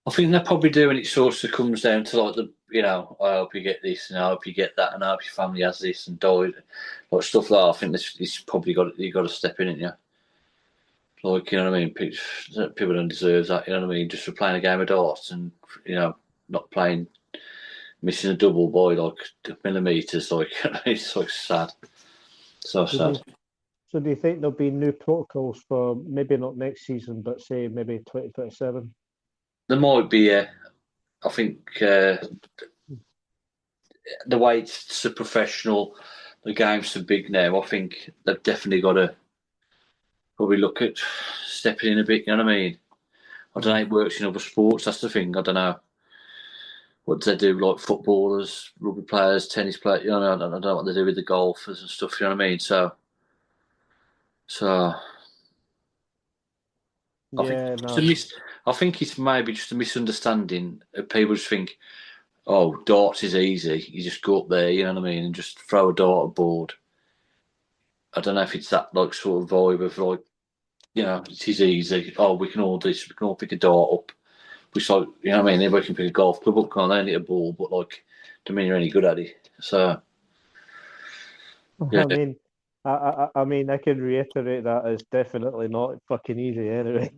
I think they're probably doing it sort of comes down to like I hope you get this and I hope you get that and I hope your family has this and died, like stuff like that. I think this probably you got to step in it, yeah. Like you know what I mean? People don't deserve that. You know what I mean? Just for playing a game of darts and you know not playing, missing a double by like millimeters. Like it's like sad, so So do sad. you, so do you think there'll be new protocols for maybe not next season, but say maybe 2027? There might be. I think the way it's so professional, the game's so big now. I think they've definitely got to probably look at stepping in a bit. You know what I mean? I don't know. Mm. It works in other sports. That's the thing. I don't know. What do they do? Like footballers, rugby players, tennis players. You know, I don't know what they do with the golfers and stuff. You know what I mean? So I think Yeah, it's a no. mis- I think it's maybe just a misunderstanding. People just think, oh, darts is easy. You just go up there, you know what I mean, and just throw a dart aboard. I don't know if it's that like sort of vibe of like, it is easy. Oh, we can all do this. We can all pick a dart up. Which like, you know what I mean? Everybody can pick a golf club up, can't they? And hit a ball, but like, don't mean you're any good at it. So yeah, I mean, I mean, I can reiterate that it's definitely not fucking easy anyway.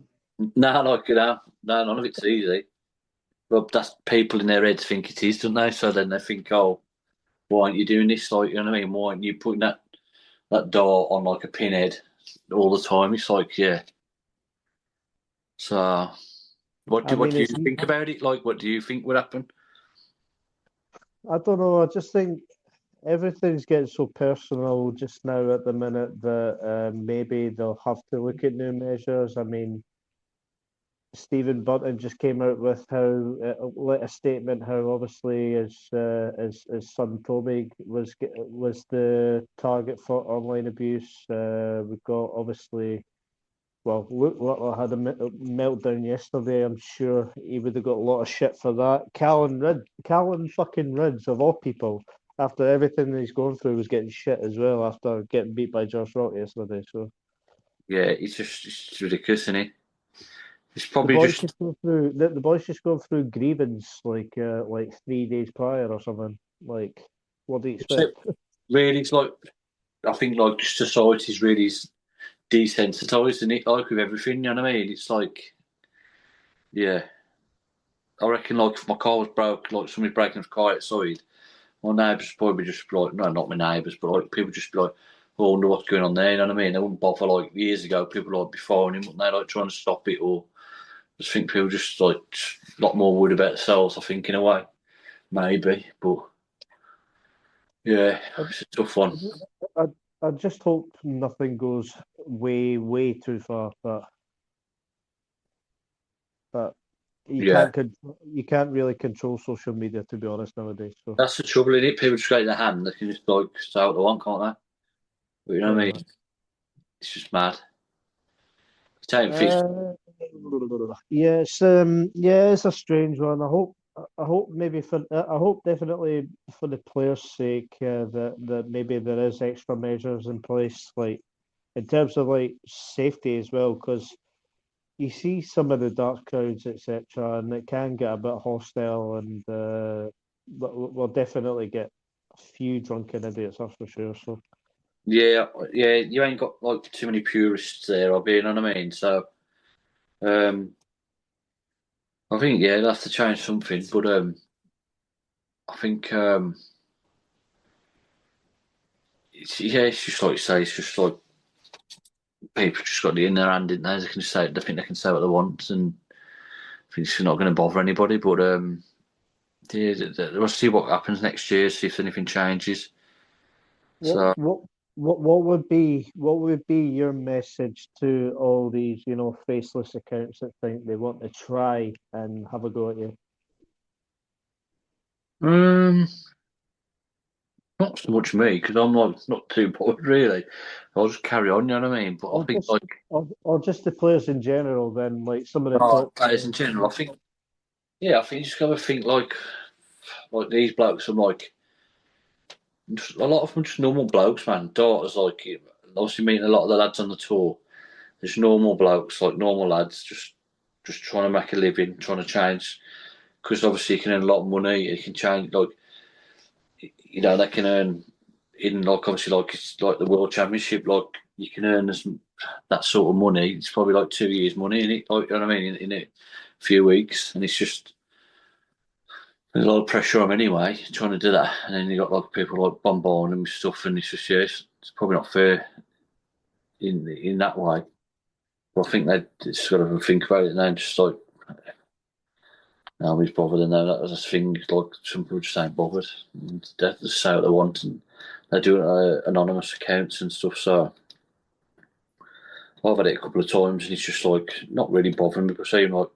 nah, like no, none of it's easy. But that's people in their heads think it is, don't they? So then they think, oh, why aren't you doing this? Like, you know what I mean? Why aren't you putting that dart on like a pinhead all the time? It's like, yeah. So I what mean, do you it's think about it? Like, what do you think would happen? I don't know. I just think everything's getting so personal just now at the minute that maybe they'll have to look at new measures. I mean, Stephen Bunting just came out with how a statement how obviously his son Toby was the target for online abuse. We've got obviously. Well, Luke Littler had a meltdown yesterday. I'm sure he would have got a lot of shit for that. Callan fucking Rids, of all people, after everything that he's going through, was getting shit as well after getting beat by Josh Rock yesterday. So Yeah, it's ridiculous, isn't it? It's the probably boys just just go through the boys just going through grievance like 3 days prior or something. Like, what do you expect? really, it's like I think like just society's really desensitized, isn't it? Like with everything, you know what I mean? It's like, yeah, I reckon like if my car was broke, like somebody's breaking his car outside, my neighbours probably just be like, no, not my neighbours, but like people just be like, oh, I wonder what's going on there, you know what I mean? They wouldn't bother like years ago, people like be phoning, wouldn't they, like trying to stop it or I just think people just like a lot more worried about themselves, I think, in a way. Maybe. But yeah, I, it's a tough one. I, I just hope nothing goes way too far, but Yeah. you can't really control social media to be honest nowadays. So That's the trouble in it. People just get their hand, they can just like say what they want, can't they? But you know what pretty I much. mean? It's just mad. It's taking fits. Uh, yeah, it's a strange one. I hope maybe I hope definitely for the players' sake that maybe there is extra measures in place, like in terms of like safety as well, because you see some of the dark crowds, etc., and it can get a bit hostile, and we'll definitely get a few drunken idiots, that's for sure. So. Yeah, yeah, you ain't got like too many purists there, I'll be, you know what I mean? So um I think yeah, they'll have to change something. But I think it's just like you say. It's just like people just got it in their hand, didn't they? They think they can say what they want, and I think it's not going to bother anybody. But yeah, we'll see what happens next year. See if anything changes. What So what what would be your message to all these, faceless accounts that think they want to try and have a go at you? um, not so much me because I'm like not too bothered really. I'll just carry on. You know what I mean? But I Or think just like or just the players in general then, like some of the top players in players. general, I think yeah, I think you just gotta think like these blokes. I'm like just, a lot of them just normal blokes, man. Daughters like obviously meeting a lot of the lads on the tour. Just normal blokes, like normal lads, just trying to make a living, trying to change. Because obviously you can earn a lot of money. You can change, like they can earn in like obviously like it's like the World Championship. Like you can earn that sort of money. It's probably like 2 years' money in it. Like, you know what I mean? In a few weeks, and it's just there's a lot of pressure on them anyway trying to do that. And then you got like people like bombarding them with stuff, and it's just yeah, it's probably not fair in that way. But I think they just got to think about it now. Just like nobody's bothered, and that was a thing. Like some people just ain't bothered. They just say what they want, and they're doing anonymous accounts and stuff. So I've had it a couple of times, and it's just like not really bothering me. But saying like,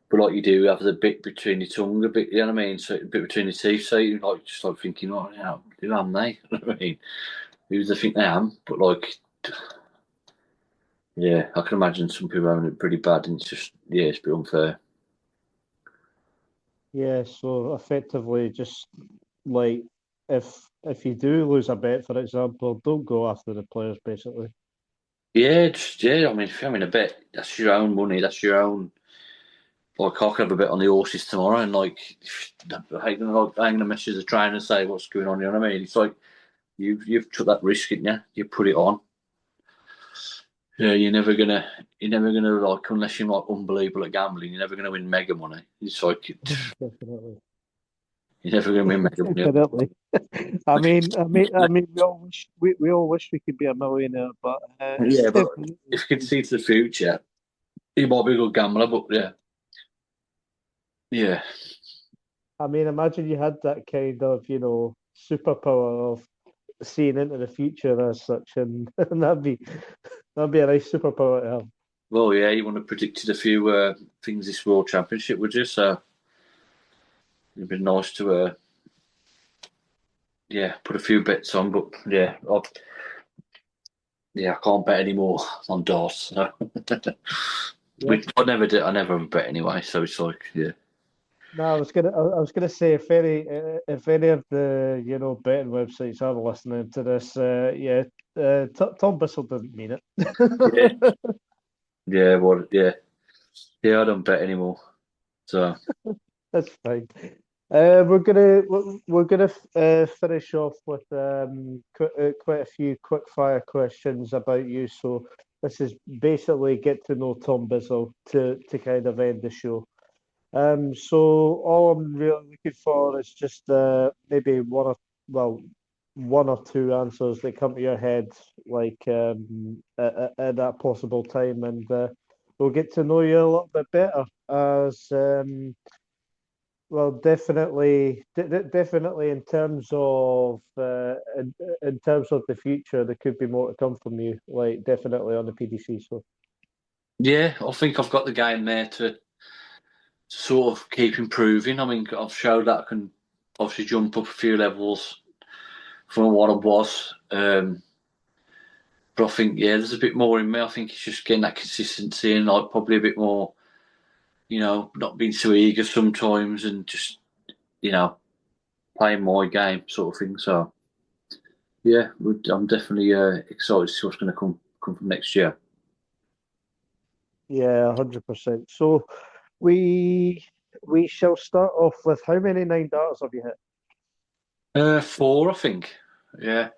but like you do have the bit between your tongue, a bit. You know what I mean? So a bit between your teeth. So you like just like thinking, oh, who am they? You know what I mean? Who do they think they am? But like, yeah, I can imagine some people having it pretty bad, and it's just yeah, it's a bit unfair. Yeah, so effectively just like if you do lose a bet, for example, don't go after the players basically. Yeah, just yeah. I mean, if you're having a bet, that's your own money. That's your own. Like I could have a bet on the horses tomorrow, and like, I'm gonna message the trainer and say what's going on. You know what I mean? It's like you've took that risk, didn't you? You put it on. Yeah, you're never gonna like unless you're like unbelievable at gambling. You're never gonna win mega money. It's like Definitely. you're never gonna win mega money. Definitely. We all wish we could be a millionaire, but it's Yeah, but definitely. if you can see to the future, you might be a good gambler. But yeah, yeah, Imagine you had that kind of, superpower of seeing into the future as such, and, and that'd be a nice superpower to have. well, yeah. You want to predicted a few things this World Championship, would you? So it'd be nice to yeah, put a few bets on, but yeah, I can't bet anymore on darts. So. Yeah. I never did. I never bet anyway, so it's like yeah, No, I was gonna say if any of the betting websites are listening to this, yeah, Tom Bissell didn't mean yeah, it. yeah. What? Yeah, yeah. I don't bet anymore. So That's fine. We're gonna finish off with quite a few quick fire questions about you. So this is basically get to know Tom Bissell to kind of end the show. So all I'm really looking for is just maybe one or two answers that come to your head, like at that possible time, and we'll get to know you a little bit better as well, definitely in terms of in terms of the future, there could be more to come from you. Like definitely on the PDC. So yeah, I think I've got the game there to sort of keep improving. I mean, I've showed that I can obviously jump up a few levels from what I was. But I think yeah, there's a bit more in me. I think it's just getting that consistency and like probably a bit more, not being so eager sometimes and just you know playing my game sort of thing. So yeah, I'm definitely excited to see what's going to come from next year. yeah, 100%. So we we shall start off with how many nine darters have you hit? Four, I think. Yeah.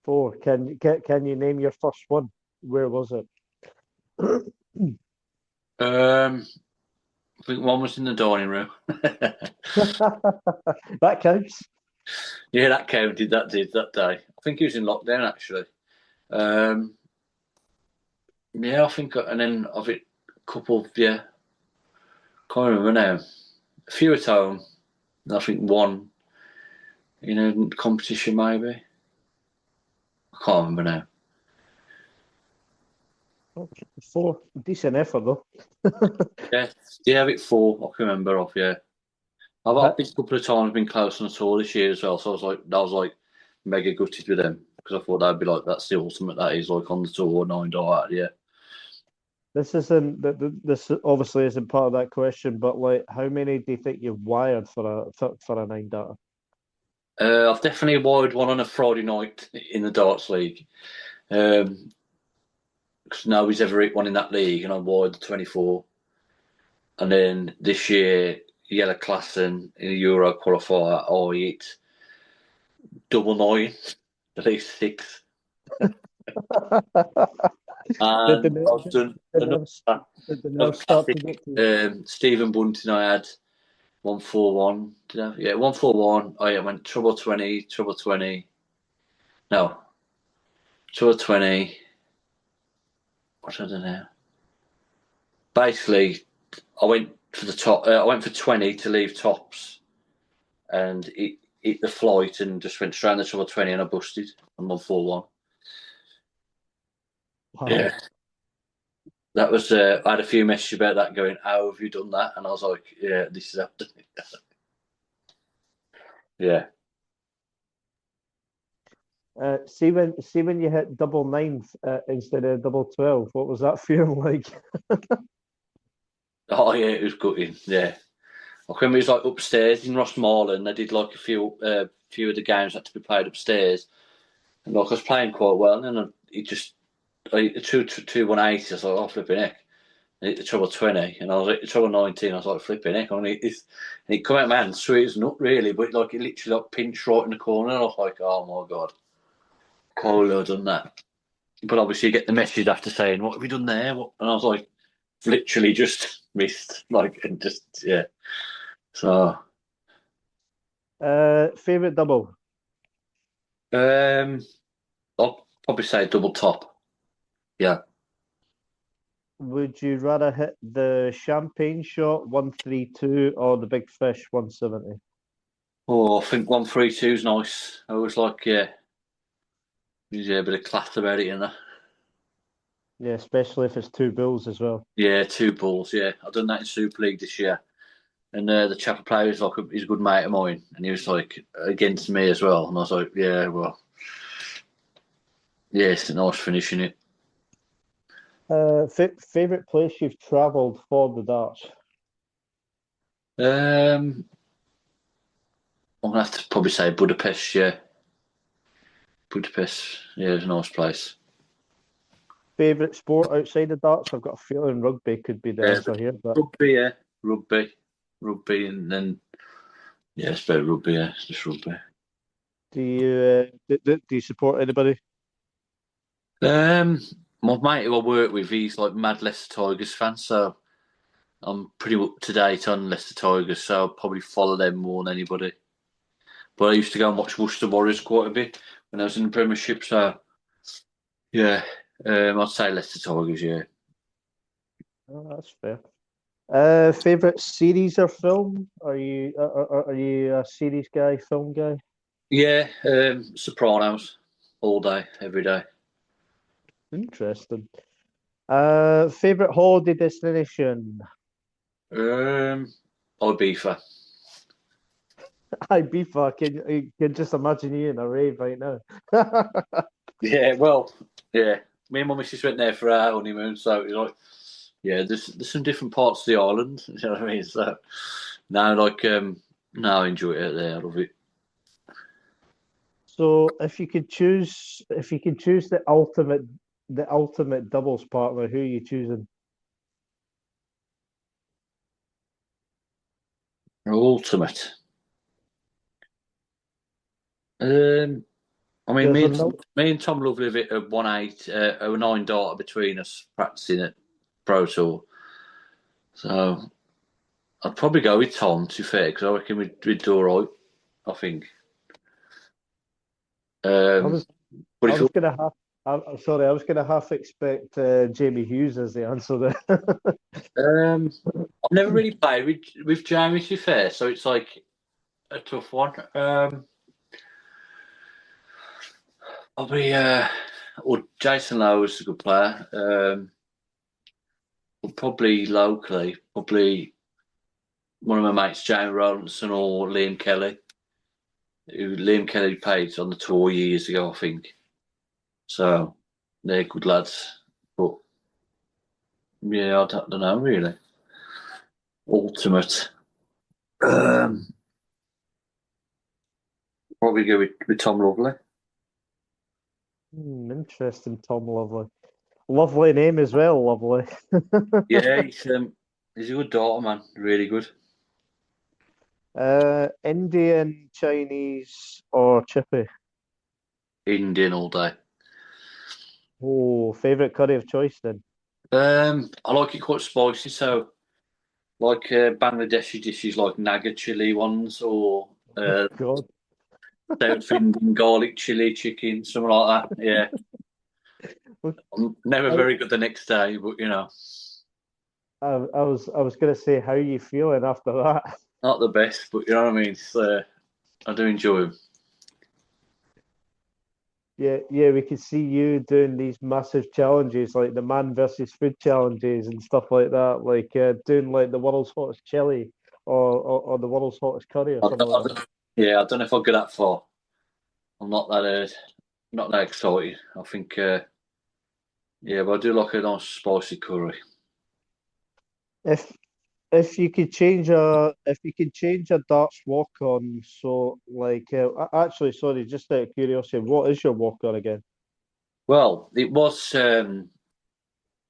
Four. Can you name your first one? Where was it? I think one was in the dining room. That counts. Yeah, that counted. That did that day. I think he was in lockdown actually. Um, yeah, I think, and then I've hit a couple. Yeah, can't remember now. A few at home. And I think one, competition maybe. I can't remember now. Four. Decent effort, though. Yeah, yeah, I've hit four. I can remember off. Yeah, I've been a couple of times. Been close on a tour this year as well. So I was like mega gutted with them because I thought that'd be like that's the ultimate. That is like on the tour 9 dart. Yeah. This isn't this obviously isn't part of that question, but like, how many do you think you've wired for a 9 data? I've definitely wired one on a Friday night in the darts league. Because nobody's ever hit one in that league, and I wired the 24. And then this year, Yellow Klassen in the Euro qualifier, I hit double nine, at least six. Did the And ner- I've done the another, nerves did the another nerves start to classic. get to you? Stephen Bunting, I had 141. Did I? Yeah, 141. Oh, yeah, I went treble 20, treble 20. No, treble 20. What did I do now? Basically, I went for the top. I went for 20 to leave tops, and it hit the flight and just went straight on the treble 20, and I busted on 141. Wow. Yeah, that was. I had a few messages about that going, "How have you done that?" And I was like, "Yeah, this is happening." Yeah. See when you hit double nines instead of double 12, what was that feeling like? Oh yeah, it was gutting. Yeah. I remember it was like upstairs in Rossmarland. They did like a few of the games had to be played upstairs, and like I was playing quite well, and then I hit the two 180. I was like, oh flipping heck! I hit the treble 20, and I was at the treble 19. I was like, flipping heck! I'm gonna hit this, and it come out, man, sweet as nut, really, but like it literally like pinched right in the corner. And I was like, oh my god, cool, I've done that. But obviously, you get the message after saying, what have you done there? What? And I was like, literally just missed, like, and just yeah. So. Favorite double? Um, I'll probably say double top. Yeah. Would you rather hit the champagne shot 132 or the big fish 170? Oh, I think 132 is nice. I was like, yeah, there's a bit of class about it, you know. Yeah, especially if it's two bulls as well. Yeah, two balls. Yeah, I've done that in Super League this year, and the chap player is like he's a good mate of mine, and he was like against me as well, and I was like, yeah, well, yeah, it's a nice finishing it. Favorite place you've traveled for the darts? Um, I'm gonna have to probably say Budapest. Yeah, Budapest. Yeah, it's a nice place. Favorite sport outside of darts? I've got a feeling rugby could be the Yeah, answer here, but rugby. Yeah, rugby, and then yeah, it's about rugby. Yeah, it's just rugby. do you support anybody? Um, my mate who I work with, he's like mad Leicester Tigers fan, so I'm pretty up to date on Leicester Tigers, so I'll probably follow them more than anybody. But I used to go and watch Worcester Warriors quite a bit when I was in the Premiership, so yeah, I'd say Leicester Tigers, yeah. Oh, that's fair. Favorite series or film? Are you a series guy, film guy? Yeah, Sopranos, all day, every day. Interesting. Favorite holiday destination? Um, Ibiza. Ibiza. Can just imagine you in a rave right now. Yeah, well, yeah. Me and my missus went there for our honeymoon, so it was like, yeah, there's some different parts of the island. You know what I mean? So now, like, now I enjoy it out there. I love it. So if you could choose the ultimate doubles partner, who are you choosing? Ultimate. Um, I mean, There's a no. me and Tom Lovely have hit a 1-8, a 9 dart between us practicing at Pro Tour. So I'd probably go with Tom, to be fair, because I reckon we'd do all right. I think. I was But I if was gonna have. I'm sorry, I was gonna half expect Jamie Hughes as the answer there. I've never really played with Jamie, to be fair, so it's like a tough one. Probably, well, Jason Lowe is a good player. But probably locally, probably one of my mates, Jamie Rollinson or Liam Kelly. Who Liam Kelly played on the tour years ago, I think. So they're good lads. But yeah, I don't know really. Ultimate. Um, Probably go with Tom Lovely. Interesting, Tom Lovely. Lovely name as well, Lovely. Yeah, he's a good daughter, man. Really good. Indian, Chinese, or chippy? Indian all day. Oh, favorite curry of choice then? I like it quite spicy, so like Bangladeshi dishes like Naga chili ones or Oh God, South Indian garlic chili chicken, something like that. Yeah, I'm never I, very good the next day, but I was gonna say, how are you feeling after that? not the best, but you know what I mean. I do enjoy them. Yeah, yeah, we could see you doing these massive challenges, like the man versus food challenges and stuff like that, like doing like the world's hottest chili or the world's hottest curry or I, something like that. yeah, I don't know if I'll go that far. I'm not that excited. I think, yeah, but I do like a nice spicy curry. If if you could change a darts walk on, so like actually, sorry, just out of curiosity, what is your walk on again? Well, it was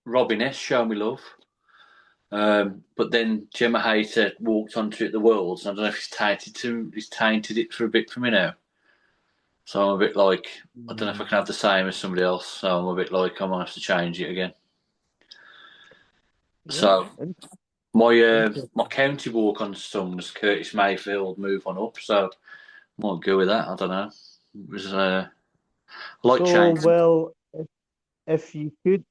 Robin S. Show Me Love. But then Gemma Hayter walked onto it at the Worlds, and I don't know if he's tainted it for a bit for me now. So I'm a bit like, I don't know if I can have the same as somebody else. So I'm a bit like, I might have to change it again. Yeah, So my interesting. county walk on song was Curtis Mayfield, Move On Up. So I might go with that. I don't know. It was I like So, change. well, if you could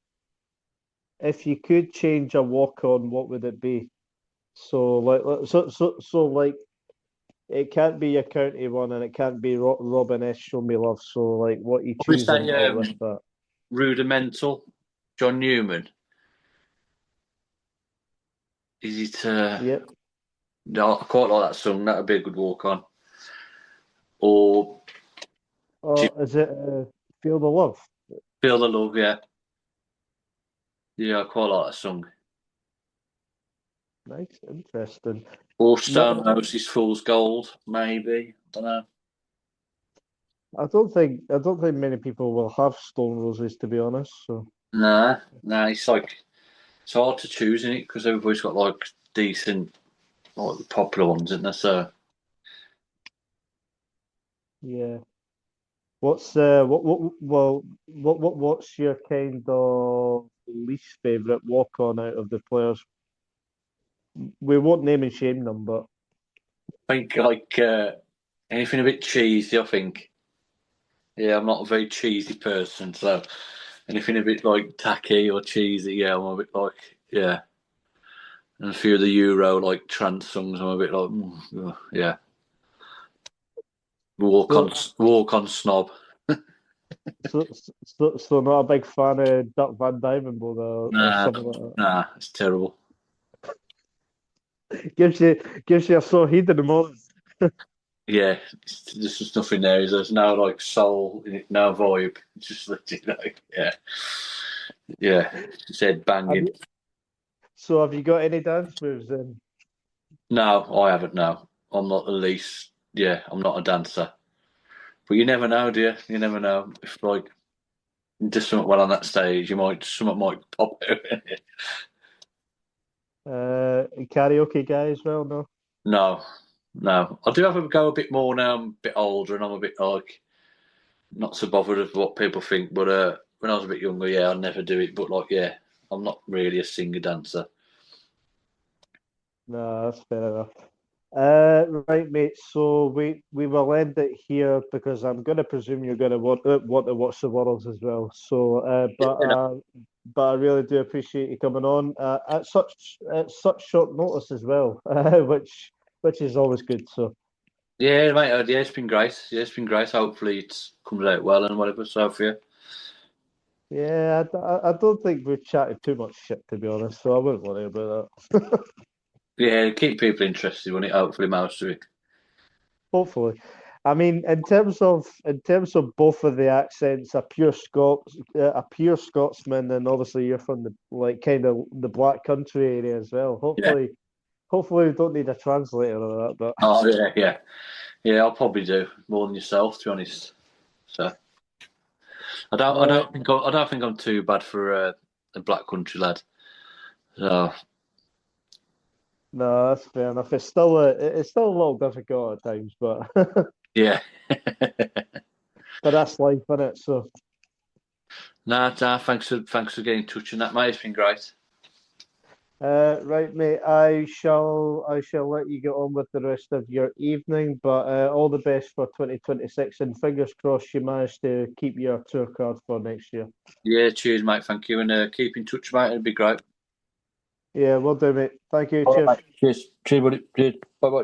if you could change a walk on, what would it be? So like it can't be your county one, and it can't be Robin S. Show Me Love. So like, what you Probably choosing say out with that? Rudimental, John Newman. Is it? Yep. No, I quite like that song. That would be a good walk on. Or Or is it Feel the Love? Feel the Love, yeah. Yeah, I quite like that song. Nice, interesting. Or Not, Stone Roses Fool's Gold, maybe. I don't know. I don't think many people will have Stone Roses to be honest. So Nah, it's like, it's hard to choose in it because everybody's got like decent, like popular ones, isn't there? So, yeah. What's your kind of least favorite walk on out of the players? We won't name and shame them, but I think like anything a bit cheesy, I think. Yeah, I'm not a very cheesy person, so anything a bit like tacky or cheesy, yeah, I'm a bit like, yeah. And a few of the Euro like trance songs, I'm a bit like, yeah. so Walk on snob. so not a big fan of Duck Van Diamond or Nah, something like nah, it's terrible. that. Gives you a sore head in the morning. Yeah, there's just nothing there. There's no like soul in it, no vibe. It's just like, yeah, yeah. It's head Have banging. you, so have you got any dance moves then? No, I haven't. No, I'm not the least. Yeah, I'm not a dancer. But you never know, dear. You never know. If like just something well on that stage, something might pop out. Karaoke guy as well, no? No, no. I do have a go a bit more now. I'm a bit older, and I'm a bit like not so bothered with what people think. But when I was a bit younger, yeah, I'd never do it. But like, yeah, I'm not really a singer dancer. No, that's fair enough. Right, mate. So we will end it here because I'm going to presume you're going to want to watch the Worlds as well. So, You know, but I really do appreciate you coming on at such short notice as well, which is always good. So, yeah, mate. Yeah, it's been great. Yeah, it's been great. Hopefully, it comes out well and whatever. So for you. yeah, I don't think we've chatted too much shit to be honest. So I wouldn't worry about that. Yeah, keep people interested when it hopefully mounts to it. Hopefully. I mean, in terms of both of the accents, a pure Scotsman, and obviously you're from the like kind of the Black Country area as well. Yeah. Hopefully we don't need a translator of that. But Oh yeah, yeah, yeah. I'll probably do more than yourself, to be honest. So uh, I don't think I'm too bad for a black country lad. So no, that's fair enough. It's still a little difficult at times, but yeah. but that's life, isn't it? So. Nah. Thanks for getting in touch on that, mate. It's been great. Right, mate. I shall let you get on with the rest of your evening, but all the best for 2026, and fingers crossed you manage to keep your tour card for next year. Yeah, cheers, mate. Thank you, and keep in touch, mate. It'd be great. Yeah, we'll do, mate. Thank you. All Cheers. right, mate. Cheers, buddy. Cheers. Bye, bye.